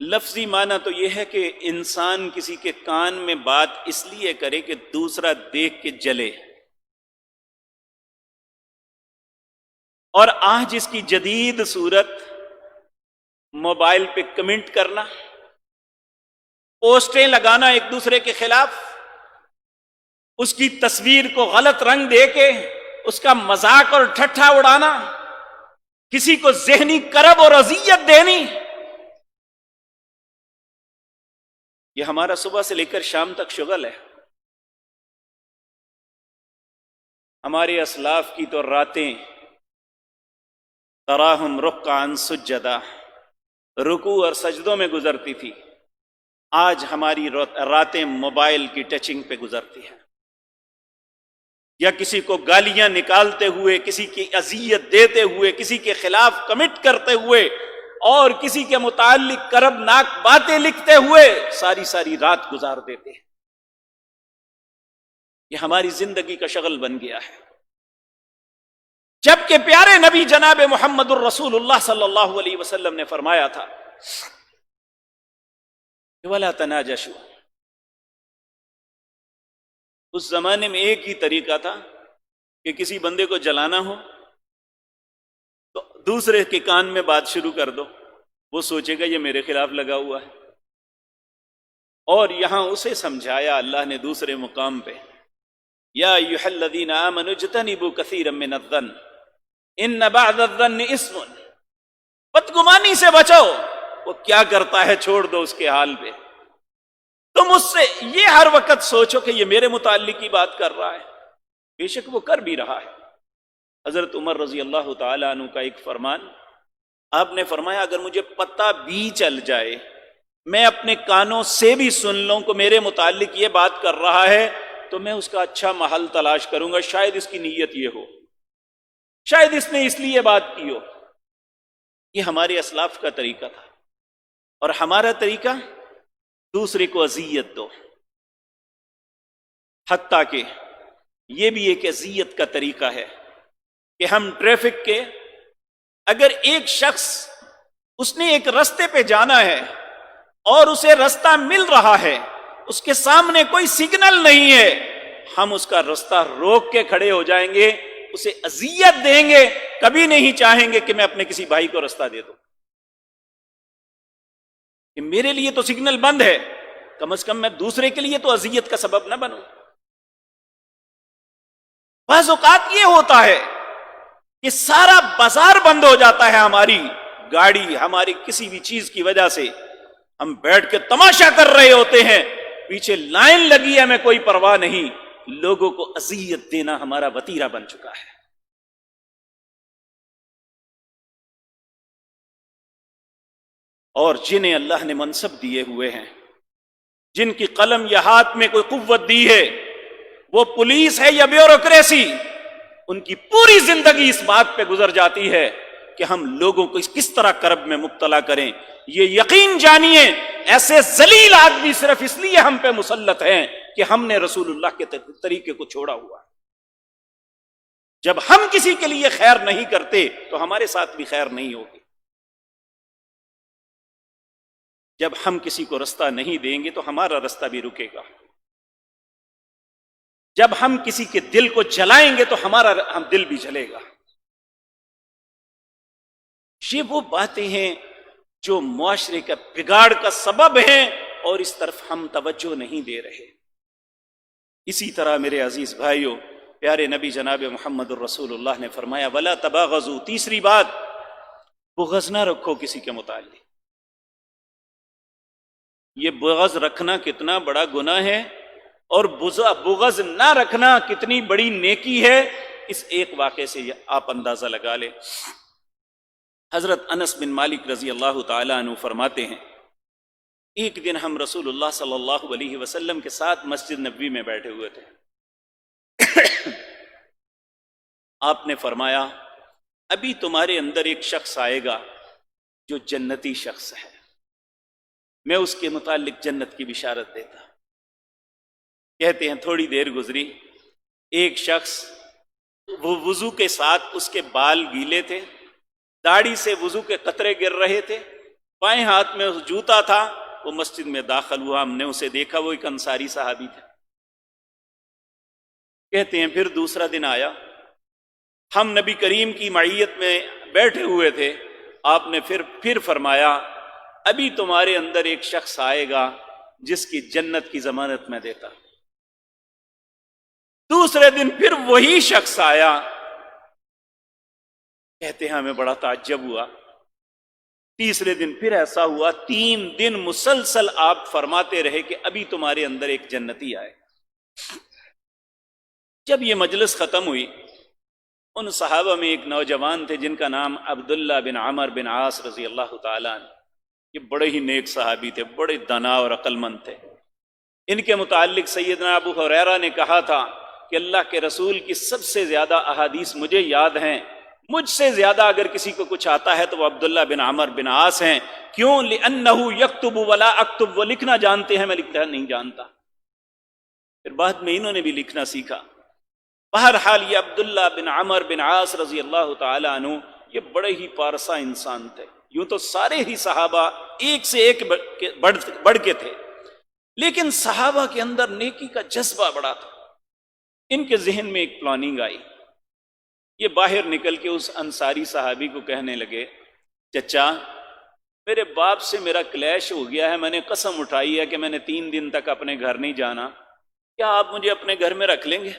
لفظی معنی تو یہ ہے کہ انسان کسی کے کان میں بات اس لیے کرے کہ دوسرا دیکھ کے جلے، اور آج اس کی جدید صورت موبائل پہ کمنٹ کرنا، پوسٹیں لگانا ایک دوسرے کے خلاف، اس کی تصویر کو غلط رنگ دے کے اس کا مذاق اور ٹھٹھا اڑانا، کسی کو ذہنی کرب اور اذیت دینی، یہ ہمارا صبح سے لے کر شام تک شغل ہے۔ ہمارے اسلاف کی تو راتیں تراہم رکعا سجدا، رکوع اور سجدوں میں گزرتی تھی، آج ہماری راتیں موبائل کی ٹچنگ پہ گزرتی ہیں، یا کسی کو گالیاں نکالتے ہوئے، کسی کی اذیت دیتے ہوئے، کسی کے خلاف کمٹ کرتے ہوئے، اور کسی کے متعلق کرب ناک باتیں لکھتے ہوئے ساری ساری رات گزار دیتے ہیں۔ یہ ہماری زندگی کا شغل بن گیا ہے، جبکہ پیارے نبی جناب محمد الرسول اللہ صلی اللہ علیہ وسلم نے فرمایا تھا وَلَا تَنَاجَشُوا۔ اس زمانے میں ایک ہی طریقہ تھا کہ کسی بندے کو جلانا ہو تو دوسرے کے کان میں بات شروع کر دو، وہ سوچے گا یہ میرے خلاف لگا ہوا ہے، اور یہاں اسے سمجھایا اللہ نے دوسرے مقام پہ، یا ایھا الذین آمنوا اجتنبوا کثیرا من الظن ان بعض الظن اثم، بدگمانی سے بچو، وہ کیا کرتا ہے چھوڑ دو اس کے حال پہ، تم اس سے یہ ہر وقت سوچو کہ یہ میرے متعلق ہی بات کر رہا ہے، بے شک وہ کر بھی رہا ہے۔ حضرت عمر رضی اللہ تعالی عنہ کا ایک فرمان، آپ نے فرمایا اگر مجھے پتہ بھی چل جائے، میں اپنے کانوں سے بھی سن لوں کہ میرے متعلق یہ بات کر رہا ہے، تو میں اس کا اچھا محل تلاش کروں گا، شاید اس کی نیت یہ ہو، شاید اس نے اس لیے بات کی ہو۔ یہ ہمارے اسلاف کا طریقہ تھا، اور ہمارا طریقہ دوسرے کو اذیت دو، حتیٰ کہ یہ بھی ایک اذیت کا طریقہ ہے کہ ہم ٹریفک کے، اگر ایک شخص اس نے ایک رستے پہ جانا ہے اور اسے رستہ مل رہا ہے، اس کے سامنے کوئی سگنل نہیں ہے، ہم اس کا رستہ روک کے کھڑے ہو جائیں گے، اسے اذیت دیں گے، کبھی نہیں چاہیں گے کہ میں اپنے کسی بھائی کو رستہ دے دوں، کہ میرے لیے تو سگنل بند ہے، کم از کم میں دوسرے کے لیے تو اذیت کا سبب نہ بنوں۔ بعض اوقات یہ ہوتا ہے کہ سارا بازار بند ہو جاتا ہے، ہماری گاڑی، ہماری کسی بھی چیز کی وجہ سے، ہم بیٹھ کے تماشا کر رہے ہوتے ہیں، پیچھے لائن لگی ہے، ہمیں کوئی پرواہ نہیں، لوگوں کو اذیت دینا ہمارا وتیرہ بن چکا ہے۔ اور جنہیں اللہ نے منصب دیے ہوئے ہیں، جن کی قلم یا ہاتھ میں کوئی قوت دی ہے، وہ پولیس ہے یا بیوروکریسی، ان کی پوری زندگی اس بات پہ گزر جاتی ہے کہ ہم لوگوں کو کس طرح کرب میں مبتلا کریں۔ یہ یقین جانیے ایسے ذلیل آدمی صرف اس لیے ہم پہ مسلط ہیں کہ ہم نے رسول اللہ کے طریقے کو چھوڑا ہوا ہے۔ جب ہم کسی کے لیے خیر نہیں کرتے تو ہمارے ساتھ بھی خیر نہیں ہوگی۔ جب ہم کسی کو رستہ نہیں دیں گے تو ہمارا رستہ بھی رکے گا. جب ہم کسی کے دل کو جلائیں گے تو ہمارا دل بھی جلے گا. یہ وہ باتیں ہیں جو معاشرے کا بگاڑ کا سبب ہیں اور اس طرف ہم توجہ نہیں دے رہے. اسی طرح میرے عزیز بھائیوں، پیارے نبی جناب محمد الرسول اللہ نے فرمایا ولا تباغضوا. تیسری بات، بغض نہ رکھو کسی کے متعلق. یہ بغض رکھنا کتنا بڑا گناہ ہے اور بغض نہ رکھنا کتنی بڑی نیکی ہے، اس ایک واقعے سے آپ اندازہ لگا لیں. حضرت انس بن مالک رضی اللہ تعالی عنہ فرماتے ہیں ایک دن ہم رسول اللہ صلی اللہ علیہ وسلم کے ساتھ مسجد نبوی میں بیٹھے ہوئے تھے. آپ نے فرمایا ابھی تمہارے اندر ایک شخص آئے گا جو جنتی شخص ہے، میں اس کے متعلق جنت کی بشارت دیتا. کہتے ہیں تھوڑی دیر گزری، ایک شخص وہ وضو کے ساتھ اس کے بال گیلے تھے، داڑھی سے وضو کے قطرے گر رہے تھے، بائیں ہاتھ میں جوتا تھا، وہ مسجد میں داخل ہوا. ہم نے اسے دیکھا، وہ ایک انصاری صحابی تھا. کہتے ہیں پھر دوسرا دن آیا، ہم نبی کریم کی معیت میں بیٹھے ہوئے تھے. آپ نے پھر فرمایا ابھی تمہارے اندر ایک شخص آئے گا جس کی جنت کی ضمانت میں دیتا. دوسرے دن پھر وہی شخص آیا. کہتے ہیں ہمیں بڑا تعجب ہوا. تیسرے دن پھر ایسا ہوا. 3 دن مسلسل آپ فرماتے رہے کہ ابھی تمہارے اندر ایک جنتی آئے. جب یہ مجلس ختم ہوئی، ان صحابہ میں ایک نوجوان تھے جن کا نام عبداللہ بن عمر بن عاص رضی اللہ تعالیٰ عنہ. یہ بڑے ہی نیک صحابی تھے، بڑے دانا اور عقل مند تھے. ان کے متعلق سیدنا ابو ہریرہ نے کہا تھا کہ اللہ کے رسول کی سب سے زیادہ احادیث مجھے یاد ہیں، مجھ سے زیادہ اگر کسی کو کچھ آتا ہے تو وہ عبداللہ بن عمر بن عاص ہیں. کیوں؟ لِأَنَّهُ يَكْتُبُ وَلَا أَكْتُبُ. وہ لکھنا جانتے ہیں، میں لکھنا نہیں جانتا. پھر بعد میں انہوں نے بھی لکھنا سیکھا. بہرحال یہ عبداللہ بن عمر بن عاص رضی اللہ تعالی عنہ یہ بڑے ہی پارسا انسان تھے. یوں تو سارے ہی صحابہ ایک سے ایک بڑھ کے تھے، لیکن صحابہ کے اندر نیکی کا جذبہ بڑا تھا. ان کے ذہن میں ایک پلاننگ آئی. یہ باہر نکل کے اس انصاری صحابی کو کہنے لگے چچا میرے باپ سے میرا کلیش ہو گیا ہے، میں نے قسم اٹھائی ہے کہ میں نے 3 دن تک اپنے گھر نہیں جانا، کیا آپ مجھے اپنے گھر میں رکھ لیں گے؟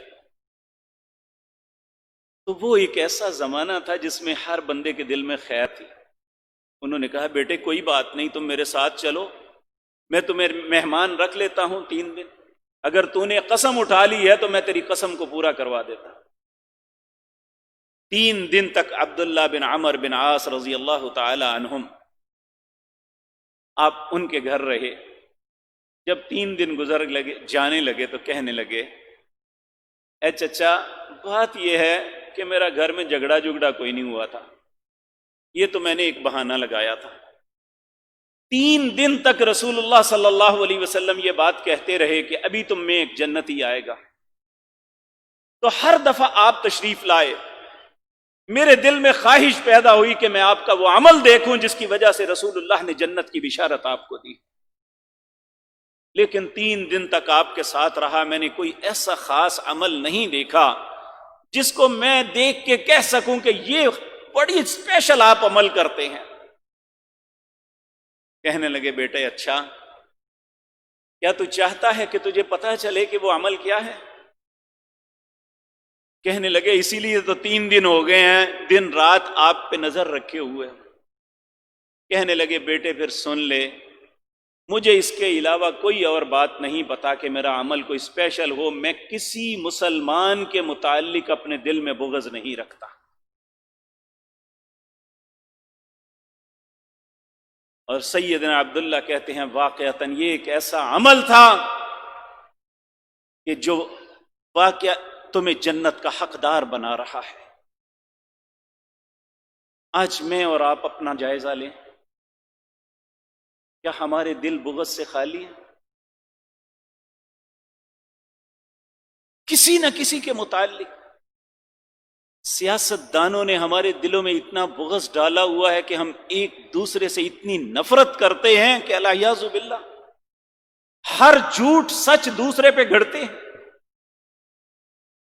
تو وہ ایک ایسا زمانہ تھا جس میں ہر بندے کے دل میں خیر تھی. انہوں نے کہا بیٹے کوئی بات نہیں، تم میرے ساتھ چلو، میں تمہیں مہمان رکھ لیتا ہوں 3 دن. اگر تو نے قسم اٹھا لی ہے تو میں تیری قسم کو پورا کروا دیتا. 3 دن تک عبداللہ بن عمر بن عاص رضی اللہ تعالی عنہم آپ ان کے گھر رہے. جب 3 دن گزر جانے لگے تو کہنے لگے اے چچا بات یہ ہے کہ میرا گھر میں جھگڑا کوئی نہیں ہوا تھا، یہ تو میں نے ایک بہانہ لگایا تھا. 3 دن تک رسول اللہ صلی اللہ علیہ وسلم یہ بات کہتے رہے کہ ابھی تم میں ایک جنتی آئے گا. تو ہر دفعہ آپ تشریف لائے، میرے دل میں خواہش پیدا ہوئی کہ میں آپ کا وہ عمل دیکھوں جس کی وجہ سے رسول اللہ نے جنت کی بشارت آپ کو دی. لیکن 3 دن تک آپ کے ساتھ رہا، میں نے کوئی ایسا خاص عمل نہیں دیکھا جس کو میں دیکھ کے کہہ سکوں کہ یہ بڑی اسپیشل آپ عمل کرتے ہیں. کہنے لگے بیٹے اچھا کیا تو چاہتا ہے کہ تجھے پتہ چلے کہ وہ عمل کیا ہے؟ کہنے لگے اسی لیے تو 3 دن ہو گئے ہیں دن رات آپ پہ نظر رکھے ہوئے. کہنے لگے بیٹے پھر سن لے، مجھے اس کے علاوہ کوئی اور بات نہیں پتا کہ میرا عمل کوئی اسپیشل ہو. میں کسی مسلمان کے متعلق اپنے دل میں بغض نہیں رکھتا. اور سیدنا عبداللہ کہتے ہیں واقعتاً یہ ایک ایسا عمل تھا کہ جو واقعہ تمہیں جنت کا حقدار بنا رہا ہے. آج میں اور آپ اپنا جائزہ لیں، کیا ہمارے دل بغض سے خالی ہیں؟ کسی نہ کسی کے متعلق سیاست دانوں نے ہمارے دلوں میں اتنا بغض ڈالا ہوا ہے کہ ہم ایک دوسرے سے اتنی نفرت کرتے ہیں کہ الیاذ باللہ ہر جھوٹ سچ دوسرے پہ گھڑتے ہیں۔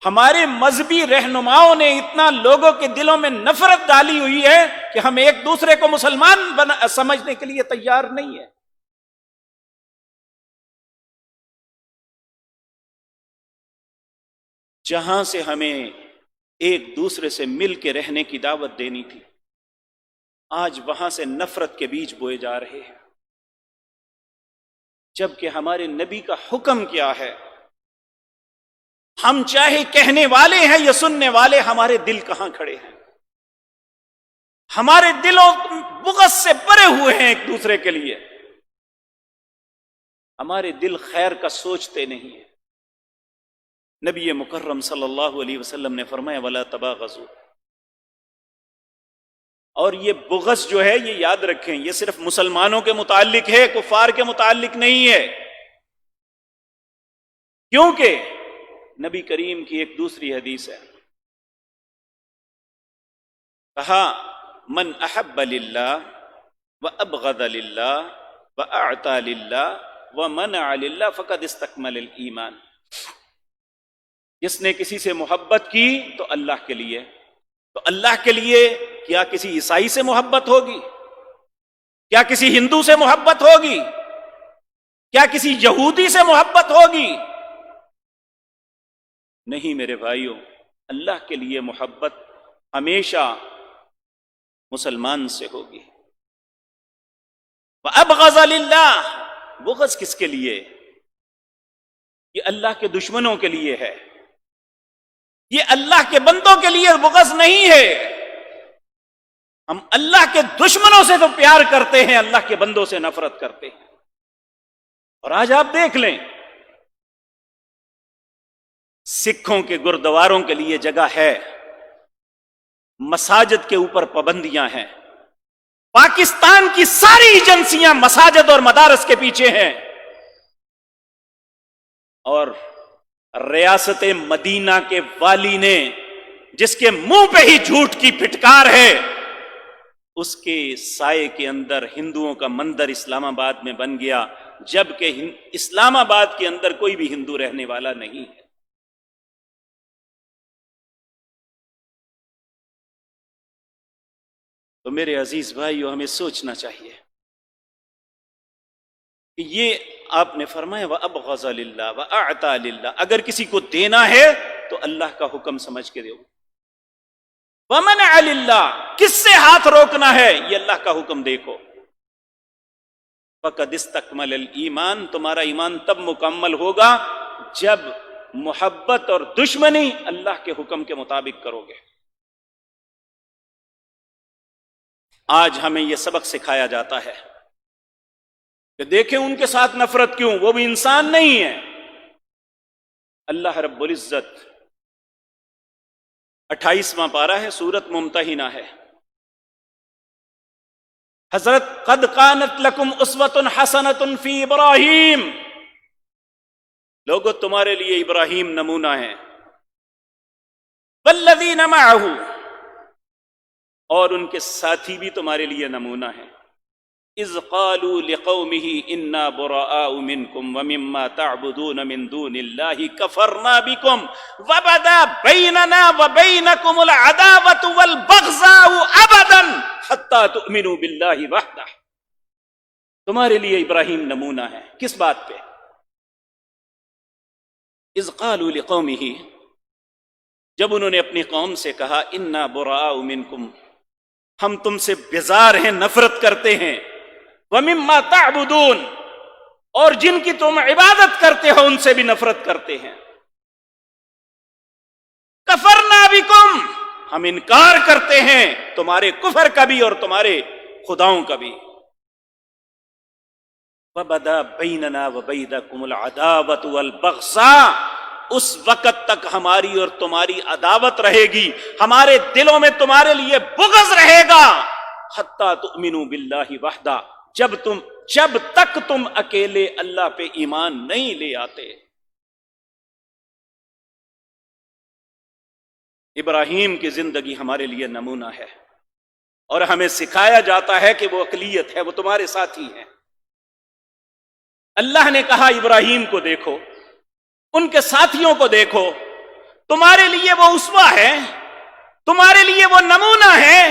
ہمارے مذہبی رہنماؤں نے اتنا لوگوں کے دلوں میں نفرت ڈالی ہوئی ہے کہ ہم ایک دوسرے کو مسلمان سمجھنے کے لیے تیار نہیں ہے۔ جہاں سے ہمیں ایک دوسرے سے مل کے رہنے کی دعوت دینی تھی، آج وہاں سے نفرت کے بیج بوئے جا رہے ہیں، جبکہ ہمارے نبی کا حکم کیا ہے؟ ہم چاہے کہنے والے ہیں یا سننے والے، ہمارے دل کہاں کھڑے ہیں؟ ہمارے دلوں بغض سے بھرے ہوئے ہیں ایک دوسرے کے لیے، ہمارے دل خیر کا سوچتے نہیں ہیں۔ نبی مکرم صلی اللہ علیہ وسلم نے فرمایا وَلَا تَبَاغَضُوا، اور یہ بغض جو ہے یہ یاد رکھیں، یہ صرف مسلمانوں کے متعلق ہے، کفار کے متعلق نہیں ہے، کیونکہ نبی کریم کی ایک دوسری حدیث ہے، کہا من احب للہ وابغض للہ واعطى للہ ومنع للہ فقد استکمل الایمان، جس نے کسی سے محبت کی تو اللہ کے لیے، تو اللہ کے لیے کیا کسی عیسائی سے محبت ہوگی؟ کیا کسی ہندو سے محبت ہوگی؟ کیا کسی یہودی سے محبت ہوگی؟ نہیں میرے بھائیوں، اللہ کے لیے محبت ہمیشہ مسلمان سے ہوگی۔ وَأَبْغَضَ لِلَّهِ، بغض کس کے لیے؟ یہ اللہ کے دشمنوں کے لیے ہے، یہ اللہ کے بندوں کے لیے بغض نہیں ہے۔ ہم اللہ کے دشمنوں سے تو پیار کرتے ہیں، اللہ کے بندوں سے نفرت کرتے ہیں۔ اور آج آپ دیکھ لیں، سکھوں کے گردواروں کے لیے جگہ ہے، مساجد کے اوپر پابندیاں ہیں، پاکستان کی ساری ایجنسیاں مساجد اور مدارس کے پیچھے ہیں، اور ریاست مدینہ کے والی نے جس کے منہ پہ ہی جھوٹ کی پھٹکار ہے، اس کے سائے کے اندر ہندوؤں کا مندر اسلام آباد میں بن گیا، جبکہ اسلام آباد کے اندر کوئی بھی ہندو رہنے والا نہیں ہے۔ تو میرے عزیز بھائیو، ہمیں سوچنا چاہیے کہ یہ آپ نے فرمایا وَأَبْغَضَ لِلَّهِ وَأَعْطَى لِلَّهِ، اگر کسی کو دینا ہے تو اللہ کا حکم سمجھ کے دو۔ وَمَنَعَ لِلَّهِ، کس سے ہاتھ روکنا ہے؟ یہ اللہ کا حکم دیکھو۔ فَقَدْ اسْتَكْمَلَ الْإِيمَانِ، تمہارا ایمان تب مکمل ہوگا جب محبت اور دشمنی اللہ کے حکم کے مطابق کرو گے۔ آج ہمیں یہ سبق سکھایا جاتا ہے کہ دیکھیں ان کے ساتھ نفرت کیوں، وہ بھی انسان نہیں ہے۔ اللہ رب العزت 28واں پارہ ہے، سورۃ ممتحنہ ہے، حضرت قد کانت لکم اسوۃ حسنۃ فی ابراہیم، لوگو تمہارے لیے ابراہیم نمونہ ہے، والذین معہ، اور ان کے ساتھی بھی تمہارے لیے نمونہ ہیں، اذ قالوا لقومہ انا براء منکم ومما تعبدون من دون اللہ کفرنا بکم وبدا بیننا وبینکم العداوۃ والبغضاء ابدا حتی تؤمنوا باللہ وحدہ، تمہارے لیے ابراہیم نمونہ ہے۔ کس بات پہ؟ اذ قالوا لقومہ، جب انہوں نے اپنی قوم سے کہا انا براء منکم، ہم تم سے بیزار ہیں، نفرت کرتے ہیں، وَمِمَّا تَعْبُدُونَ، اور جن کی تم عبادت کرتے ہو ان سے بھی نفرت کرتے ہیں، کفرنا بکم، ہم انکار کرتے ہیں تمہارے کفر کا بھی اور تمہارے خداؤں کا بھی، وَبَدَا بَيْنَنَا وَبَيْنَكُمُ الْعَدَاوَةُ وَالْبَغْضَاءُ، اس وقت تک ہماری اور تمہاری عداوت رہے گی، ہمارے دلوں میں تمہارے لیے بغض رہے گا، حتی تؤمنوا باللہ وحدہ، جب تک تم اکیلے اللہ پہ ایمان نہیں لے آتے۔ ابراہیم کی زندگی ہمارے لیے نمونہ ہے، اور ہمیں سکھایا جاتا ہے کہ وہ اقلیت ہے، وہ تمہارے ساتھی ہیں۔ اللہ نے کہا ابراہیم کو دیکھو، ان کے ساتھیوں کو دیکھو، تمہارے لیے وہ اسوہ ہے، تمہارے لیے وہ نمونہ ہے۔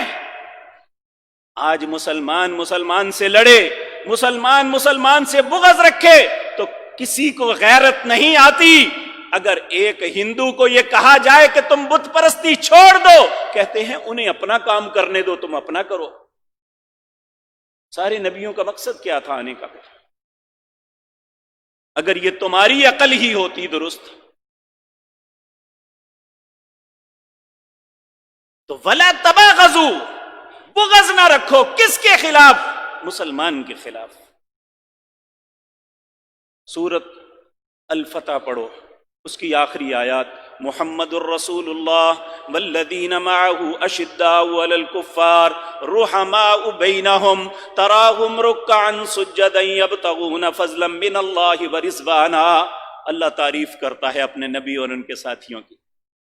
آج مسلمان سے لڑے، مسلمان سے بغض رکھے تو کسی کو غیرت نہیں آتی۔ اگر ایک ہندو کو یہ کہا جائے کہ تم بت پرستی چھوڑ دو، کہتے ہیں انہیں اپنا کام کرنے دو، تم اپنا کرو۔ سارے نبیوں کا مقصد کیا تھا آنے کا؟ اگر یہ تمہاری عقل ہی ہوتی درست تو ولا تباغضوا، بغض نہ رکھو۔ کس کے خلاف؟ مسلمان کے خلاف۔ سورۃ الفتح پڑھو، اس کی آخری آیات، محمد الرسول اللہ والذین معه اشداء علی الکفار رحماء بینہم تراہم رکعا سجدا یبتغون فضلا من اللہ ورضوانا۔ اللہ تعریف کرتا ہے اپنے نبی اور ان کے ساتھیوں کی۔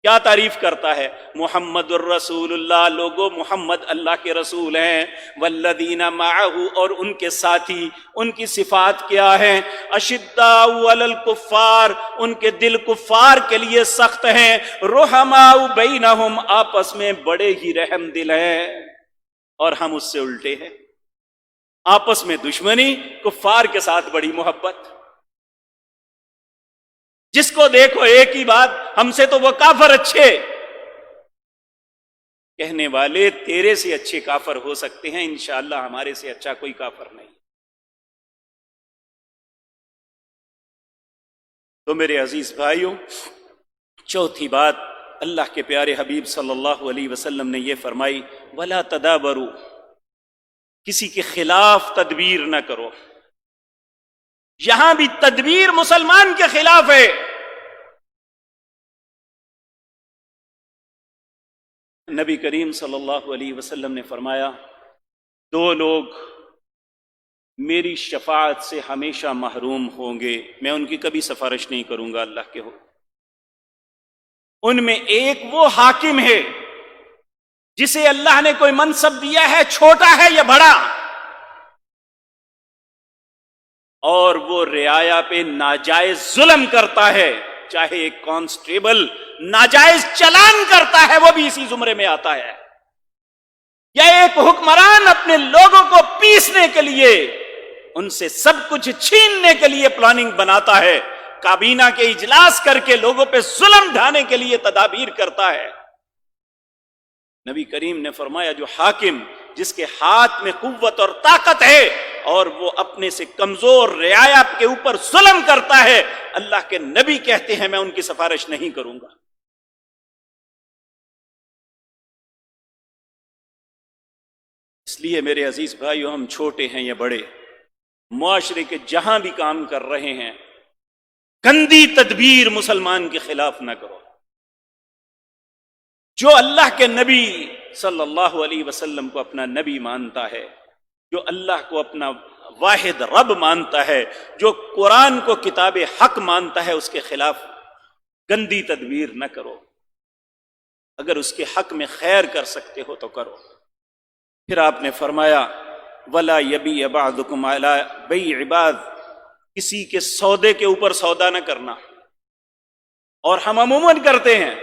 کیا تعریف کرتا ہے؟ محمد الرسول اللہ، لوگو محمد اللہ کے رسول ہیں، والذین معہ، اور ان کے ساتھی، ان کی صفات کیا ہیں؟ اشداء علی الکفار، ان کے دل کفار کے لیے سخت ہیں، رحماء بینہم، آپس میں بڑے ہی رحم دل ہیں۔ اور ہم اس سے الٹے ہیں، آپس میں دشمنی، کفار کے ساتھ بڑی محبت۔ جس کو دیکھو ایک ہی بات، ہم سے تو وہ کافر اچھے۔ کہنے والے تیرے سے اچھے کافر ہو سکتے ہیں، انشاءاللہ ہمارے سے اچھا کوئی کافر نہیں۔ تو میرے عزیز بھائیوں، چوتھی بات اللہ کے پیارے حبیب صلی اللہ علیہ وسلم نے یہ فرمائی، وَلَا تَدَابَرُوا، کسی کے خلاف تدبیر نہ کرو۔ یہاں بھی تدبیر مسلمان کے خلاف ہے۔ نبی کریم صلی اللہ علیہ وسلم نے فرمایا، دو لوگ میری شفاعت سے ہمیشہ محروم ہوں گے، میں ان کی کبھی سفارش نہیں کروں گا اللہ کے ہو۔ ان میں ایک وہ حاکم ہے جسے اللہ نے کوئی منصب دیا ہے، چھوٹا ہے یا بڑا، اور وہ رعایا پہ ناجائز ظلم کرتا ہے، چاہے ایک کانسٹیبل ناجائز چلان کرتا ہے وہ بھی اسی زمرے میں آتا ہے، یا ایک حکمران اپنے لوگوں کو پیسنے کے لیے، ان سے سب کچھ چھیننے کے لیے پلاننگ بناتا ہے، کابینہ کے اجلاس کر کے لوگوں پہ ظلم ڈھانے کے لیے تدابیر کرتا ہے۔ نبی کریم نے فرمایا، جو حاکم جس کے ہاتھ میں قوت اور طاقت ہے اور وہ اپنے سے کمزور رعایا کے اوپر ظلم کرتا ہے، اللہ کے نبی کہتے ہیں میں ان کی سفارش نہیں کروں گا۔ اس لیے میرے عزیز بھائیو، ہم چھوٹے ہیں یا بڑے، معاشرے کے جہاں بھی کام کر رہے ہیں، گندی تدبیر مسلمان کے خلاف نہ کرو۔ جو اللہ کے نبی صلی اللہ علیہ وسلم کو اپنا نبی مانتا ہے، جو اللہ کو اپنا واحد رب مانتا ہے، جو قرآن کو کتاب حق مانتا ہے، اس کے خلاف گندی تدبیر نہ کرو۔ اگر اس کے حق میں خیر کر سکتے ہو تو کرو۔ پھر آپ نے فرمایا، وَلَا يَبِيعَ بَعْضُكُمْ عَلَىٰ بَيْعِ بَعْضٍ، کسی کے سودے کے اوپر سودا نہ کرنا۔ اور ہم عموماً کرتے ہیں،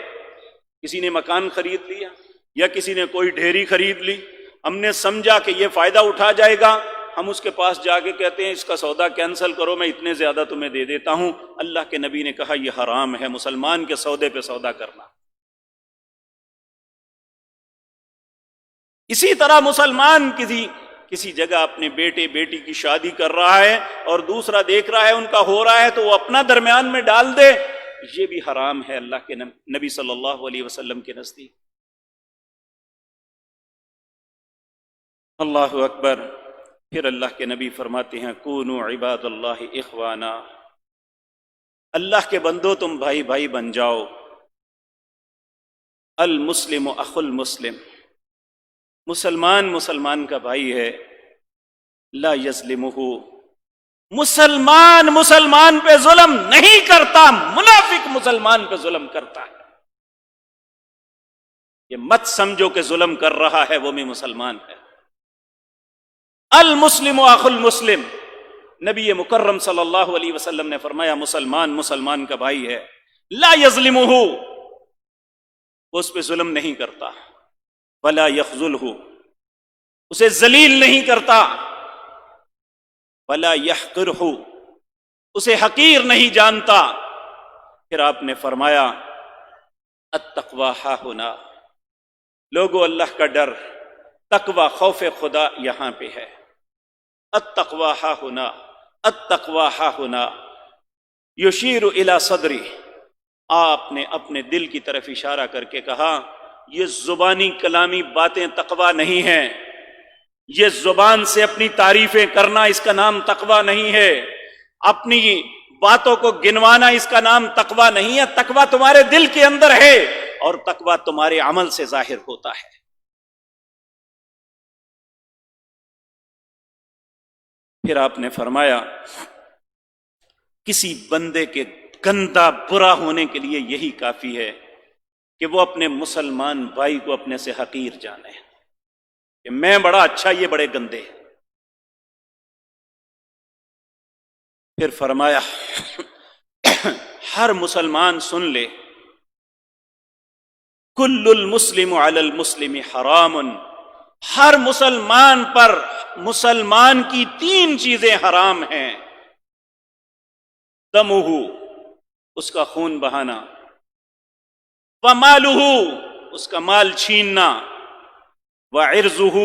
کسی نے مکان خرید لیا یا کسی نے کوئی ڈھیری خرید لی، ہم نے سمجھا کہ یہ فائدہ اٹھا جائے گا، ہم اس کے پاس جا کے کہتے ہیں اس کا سودا کینسل کرو، میں اتنے زیادہ تمہیں دے دیتا ہوں۔ اللہ کے نبی نے کہا یہ حرام ہے، مسلمان کے سودے پہ سودا کرنا۔ اسی طرح مسلمان کسی جگہ اپنے بیٹے بیٹی کی شادی کر رہا ہے اور دوسرا دیکھ رہا ہے ان کا ہو رہا ہے تو وہ اپنا درمیان میں ڈال دے، یہ بھی حرام ہے اللہ کے نبی صلی اللہ علیہ وسلم کے نزدیک۔ اللہ اکبر۔ پھر اللہ کے نبی فرماتے ہیں، کونوا عباد اللہ اخوانا، اللہ کے بندو تم بھائی بھائی بن جاؤ۔ المسلم اخو المسلم، مسلمان کا بھائی ہے، لا یظلمہ، مسلمان پہ ظلم نہیں کرتا، منافق مسلمان پہ ظلم کرتا ہے۔ یہ مت سمجھو کہ ظلم کر رہا ہے وہ بھی مسلمان ہے۔ المسلم اخو المسلم، نبی مکرم صلی اللہ علیہ وسلم نے فرمایا مسلمان مسلمان کا بھائی ہے، لا یظلمہ، وہ اس پہ ظلم نہیں کرتا، ولا یخذلہ، اسے ذلیل نہیں کرتا، ولا یحقرہ، اسے حقیر نہیں جانتا۔ پھر آپ نے فرمایا التقوی ہاہنا، لوگو اللہ کا ڈر، تقوی خوف خدا یہاں پہ ہے۔ التقوی ہاہنا، التقوی ہاہنا، یشیر الی صدری، آپ نے اپنے دل کی طرف اشارہ کر کے کہا یہ زبانی کلامی باتیں تقوی نہیں ہیں، یہ زبان سے اپنی تعریفیں کرنا اس کا نام تقوی نہیں ہے، اپنی باتوں کو گنوانا اس کا نام تقوی نہیں ہے، تقوی تمہارے دل کے اندر ہے اور تقوی تمہارے عمل سے ظاہر ہوتا ہے۔ پھر آپ نے فرمایا کسی بندے کے گندا برا ہونے کے لیے یہی کافی ہے کہ وہ اپنے مسلمان بھائی کو اپنے سے حقیر جانے کہ میں بڑا اچھا، یہ بڑے گندے۔ پھر فرمایا ہر مسلمان سن لے، کل المسلم علی المسلم حرام، ہر مسلمان پر مسلمان کی 3 چیزیں حرام ہیں، دمہ، اس کا خون بہانا، ومالہ، اس کا مال چھیننا، وعرضہ،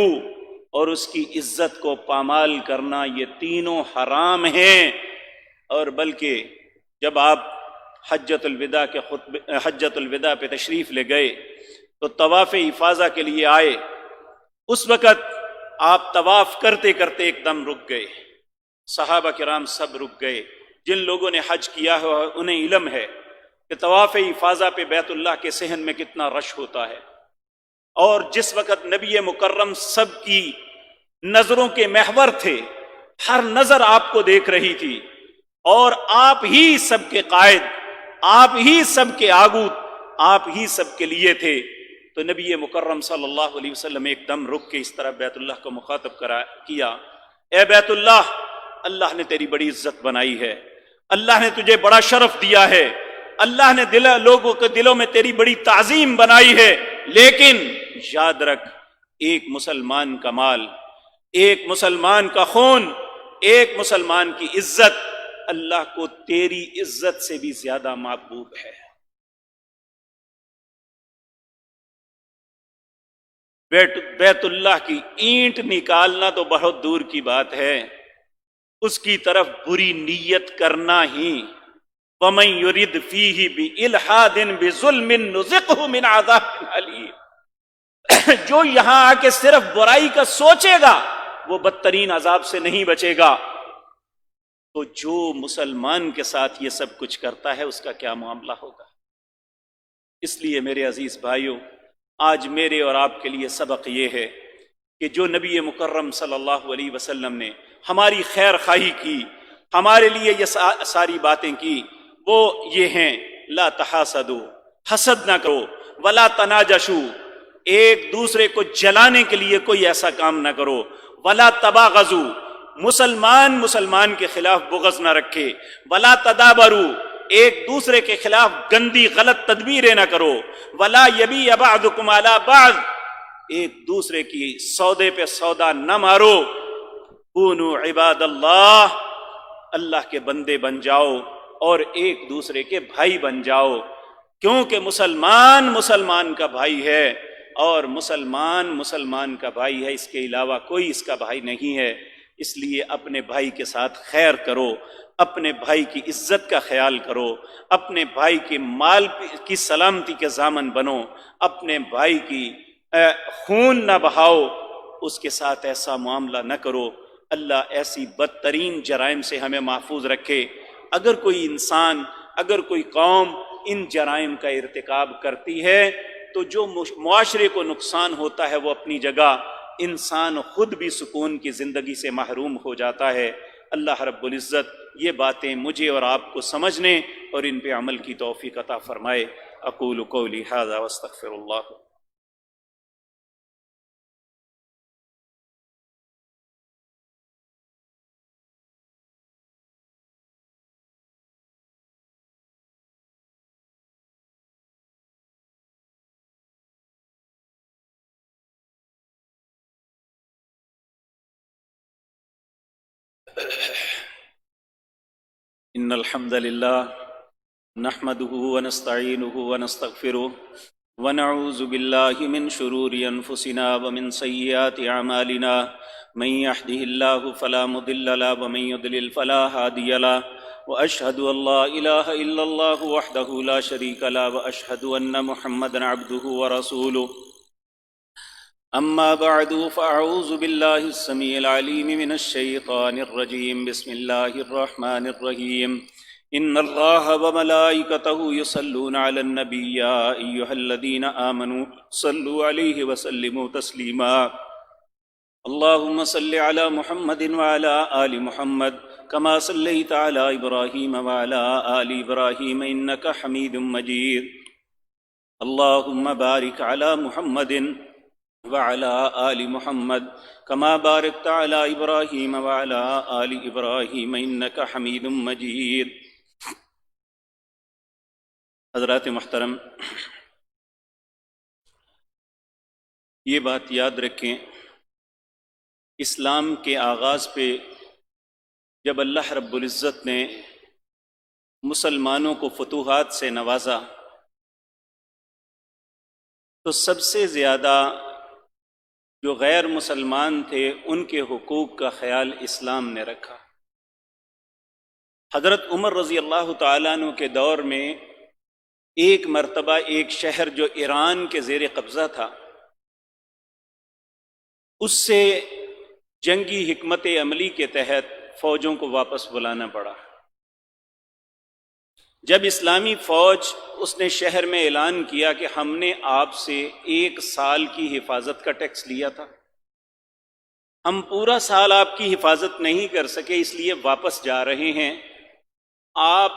اور اس کی عزت کو پامال کرنا، یہ تینوں حرام ہیں۔ اور بلکہ جب آپ حجۃ الوداع پہ تشریف لے گئے تو طواف افاضہ کے لیے آئے، اس وقت آپ طواف کرتے کرتے ایک دم رک گئے، صحابہ کرام سب رک گئے۔ جن لوگوں نے حج کیا ہے انہیں علم ہے کہ طواف افاضہ پہ بیت اللہ کے صحن میں کتنا رش ہوتا ہے، اور جس وقت نبی مکرم سب کی نظروں کے محور تھے، ہر نظر آپ کو دیکھ رہی تھی، اور آپ ہی سب کے قائد، آپ ہی سب کے آگو، آپ ہی سب کے لیے تھے، تو نبی مکرم صلی اللہ علیہ وسلم ایک دم رک کے اس طرح بیت اللہ کو مخاطب کیا، اے بیت اللہ، اللہ نے تیری بڑی عزت بنائی ہے، اللہ نے تجھے بڑا شرف دیا ہے، اللہ نے لوگوں کے دلوں میں تیری بڑی تعظیم بنائی ہے، لیکن یاد رکھ ایک مسلمان کا مال، ایک مسلمان کا خون، ایک مسلمان کی عزت اللہ کو تیری عزت سے بھی زیادہ محبوب ہے۔ بیت اللہ کی اینٹ نکالنا تو بہت دور کی بات ہے، اس کی طرف بری نیت کرنا ہی، وَمَن يُرِدْ فِيهِ بِإِلْحَادٍ بِظُلْمٍ نُذِقْهُ مِنْ عَذَابٍ أَلِيمٍ، جو یہاں آ کے صرف برائی کا سوچے گا وہ بدترین عذاب سے نہیں بچے گا۔ تو جو مسلمان کے ساتھ یہ سب کچھ کرتا ہے اس کا کیا معاملہ ہوگا؟ اس لیے میرے عزیز بھائیوں، آج میرے اور آپ کے لیے سبق یہ ہے کہ جو نبی مکرم صلی اللہ علیہ وسلم نے ہماری خیر خواہی کی، ہمارے لیے یہ ساری باتیں کی، وہ یہ ہیں، لا تحاسدوا، حسد نہ کرو، ولا تناجشوا، ایک دوسرے کو جلانے کے لیے کوئی ایسا کام نہ کرو، ولا تباغضوا، مسلمان کے خلاف بغض نہ رکھے، ولا تدابروا، ایک دوسرے کے خلاف گندی غلط تدبیریں نہ کرو، ولا یبیع بعضکم علی بعض، ایک دوسرے کی سودے پہ سودا نہ مارو، کونوا عباد اللہ، اللہ کے بندے بن جاؤ اور ایک دوسرے کے بھائی بن جاؤ، کیونکہ مسلمان کا بھائی ہے اور مسلمان کا بھائی ہے، اس کے علاوہ کوئی اس کا بھائی نہیں ہے۔ اس لیے اپنے بھائی کے ساتھ خیر کرو، اپنے بھائی کی عزت کا خیال کرو، اپنے بھائی کے مال کی سلامتی کے ضامن بنو، اپنے بھائی کی خون نہ بہاؤ، اس کے ساتھ ایسا معاملہ نہ کرو۔ اللہ ایسی بدترین جرائم سے ہمیں محفوظ رکھے۔ اگر کوئی انسان، اگر کوئی قوم ان جرائم کا ارتکاب کرتی ہے تو جو معاشرے کو نقصان ہوتا ہے وہ اپنی جگہ، انسان خود بھی سکون کی زندگی سے محروم ہو جاتا ہے۔ اللہ رب العزت یہ باتیں مجھے اور آپ کو سمجھنے اور ان پہ عمل کی توفیق عطا فرمائے۔ اقول قولی ھذا واستغفر اللہ۔ إن الحمد لله نحمده ونستعينه ونستغفره ونعوذ بالله من شرور أنفسنا ومن سيئات أعمالنا من يهده الله فلا مضل له ومن يضلل فلا هادي له وأشهد أن لا إله إلا الله وحده لا شريك له وأشهد أن محمدا عبده ورسوله أما بعد فأعوذ بالله السميع العليم من الشيطان الرجيم بسم الله الرحمن الرحيم إن الله وملائكته يصلون على النبي يا أيها الذين آمنوا صلوا عليه وسلموا تسليما اللهم صل على محمد وعلى آل محمد كما صليت على إبراهيم وعلى آل إبراهيم إنك حميد مجيد اللهم بارك على محمد وعلى آل محمد كما باركت على إبراهيم وعلى آل إبراهيم إنك حميد مجيد۔ حضرات محترم، یہ بات یاد رکھیں، اسلام کے آغاز پہ جب اللہ رب العزت نے مسلمانوں کو فتوحات سے نوازا تو سب سے زیادہ جو غیر مسلمان تھے ان کے حقوق کا خیال اسلام نے رکھا۔ حضرت عمر رضی اللہ تعالیٰ عنہ کے دور میں ایک مرتبہ ایک شہر جو ایران کے زیر قبضہ تھا، اس سے جنگی حکمت عملی کے تحت فوجوں کو واپس بلانا پڑا۔ جب اسلامی فوج اس نے شہر میں اعلان کیا کہ ہم نے آپ سے 1 سال کی حفاظت کا ٹیکس لیا تھا، ہم پورا سال آپ کی حفاظت نہیں کر سکے اس لیے واپس جا رہے ہیں، آپ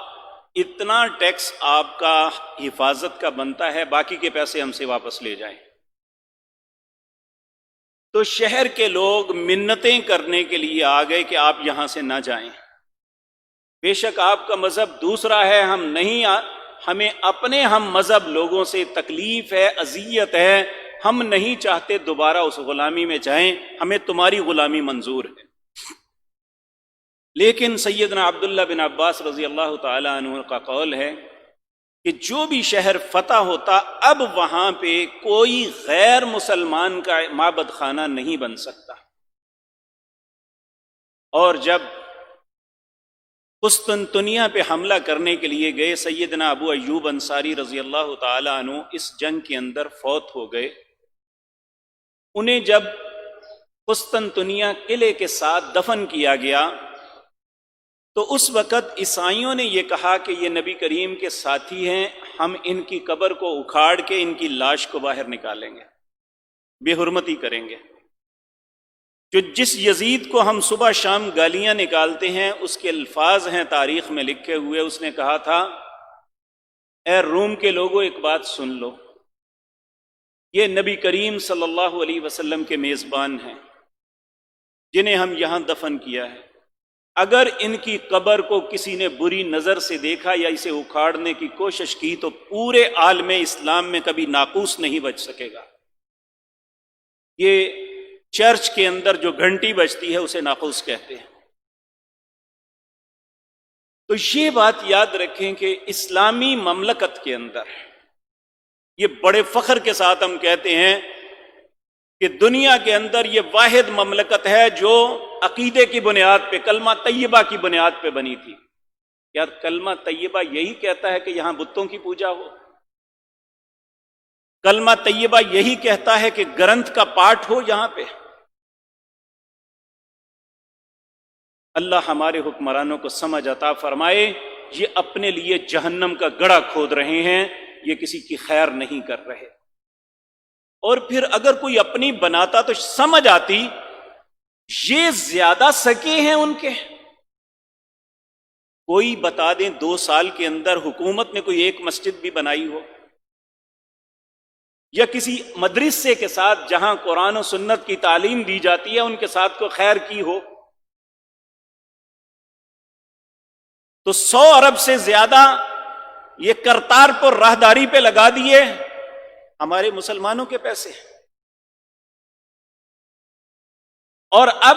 اتنا ٹیکس آپ کا حفاظت کا بنتا ہے، باقی کے پیسے ہم سے واپس لے جائیں۔ تو شہر کے لوگ منتیں کرنے کے لیے آ گئے کہ آپ یہاں سے نہ جائیں، بے شک آپ کا مذہب دوسرا ہے، ہمیں اپنے ہم مذہب لوگوں سے تکلیف ہے، اذیت ہے، ہم نہیں چاہتے دوبارہ اس غلامی میں جائیں، ہمیں تمہاری غلامی منظور ہے۔ لیکن سیدنا عبداللہ بن عباس رضی اللہ تعالی عنہ کا قول ہے کہ جو بھی شہر فتح ہوتا اب وہاں پہ کوئی غیر مسلمان کا معبد خانہ نہیں بن سکتا۔ اور جب قسطنطنیہ پہ حملہ کرنے کے لیے گئے، سیدنا ابو ایوب انصاری رضی اللہ تعالی عنہ اس جنگ کے اندر فوت ہو گئے۔ انہیں جب قسطنطنیہ قلعے کے ساتھ دفن کیا گیا تو اس وقت عیسائیوں نے یہ کہا کہ یہ نبی کریم کے ساتھی ہیں، ہم ان کی قبر کو اکھاڑ کے ان کی لاش کو باہر نکالیں گے، بے حرمتی کریں گے۔ جو جس یزید کو ہم صبح شام گالیاں نکالتے ہیں اس کے الفاظ ہیں تاریخ میں لکھے ہوئے، اس نے کہا تھا اے روم کے لوگوں ایک بات سن لو، یہ نبی کریم صلی اللہ علیہ وسلم کے میزبان ہیں جنہیں ہم یہاں دفن کیا ہے، اگر ان کی قبر کو کسی نے بری نظر سے دیکھا یا اسے اکھاڑنے کی کوشش کی تو پورے عالم اسلام میں کبھی ناقوس نہیں بچ سکے گا۔ یہ چرچ کے اندر جو گھنٹی بجتی ہے اسے ناقوس کہتے ہیں۔ تو یہ بات یاد رکھیں کہ اسلامی مملکت کے اندر یہ بڑے فخر کے ساتھ ہم کہتے ہیں کہ دنیا کے اندر یہ واحد مملکت ہے جو عقیدے کی بنیاد پہ، کلمہ طیبہ کی بنیاد پہ بنی تھی۔ یار کلمہ طیبہ یہی کہتا ہے کہ یہاں بتوں کی پوجا ہو؟ کلمہ طیبہ یہی کہتا ہے کہ گرنتھ کا پاٹ ہو یہاں پہ؟ اللہ ہمارے حکمرانوں کو سمجھ عطا فرمائے، یہ اپنے لیے جہنم کا گڑھا کھود رہے ہیں، یہ کسی کی خیر نہیں کر رہے۔ اور پھر اگر کوئی اپنی بناتا تو سمجھ آتی یہ زیادہ سکے ہیں ان کے۔ کوئی بتا دیں 2 سال کے اندر حکومت نے کوئی ایک مسجد بھی بنائی ہو، یا کسی مدرسے کے ساتھ جہاں قرآن و سنت کی تعلیم دی جاتی ہے ان کے ساتھ کوئی خیر کی ہو؟ تو 100 ارب سے زیادہ یہ کرتارپور راہداری پہ لگا دیے ہمارے مسلمانوں کے پیسے، اور اب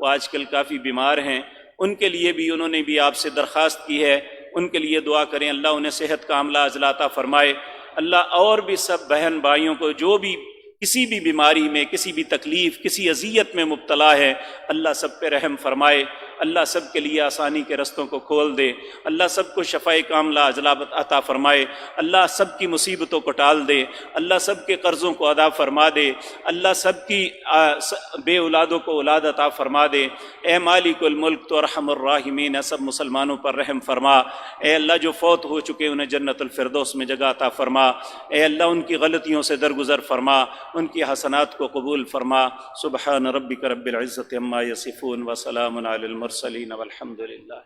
وہ آج کل کافی بیمار ہیں، ان کے لیے بھی انہوں نے بھی آپ سے درخواست کی ہے، ان کے لیے دعا کریں، اللہ انہیں صحت کا عاملہ عاجلہ عطا فرمائے۔ اللہ اور بھی سب بہن بھائیوں کو جو بھی کسی بھی بیماری میں، کسی بھی تکلیف، کسی اذیت میں مبتلا ہے، اللہ سب پہ رحم فرمائے، اللہ سب کے لیے آسانی کے رستوں کو کھول دے، اللہ سب کو شفاء کاملہ عاجلہ عطا فرمائے، اللہ سب کی مصیبتوں کو ٹال دے، اللہ سب کے قرضوں کو ادا فرما دے، اللہ سب کی بے اولادوں کو اولاد عطا فرما دے۔ اے مالک الملک تو ارحم الراحمین، سب مسلمانوں پر رحم فرما۔ اے اللہ جو فوت ہو چکے انہیں جنت الفردوس میں جگہ عطا فرما۔ اے اللہ ان کی غلطیوں سے درگزر فرما، ان کی حسنات کو قبول فرما۔ سبحان ربک رب العزت عما یصفون وسلام علی المرسلین والحمد للہ۔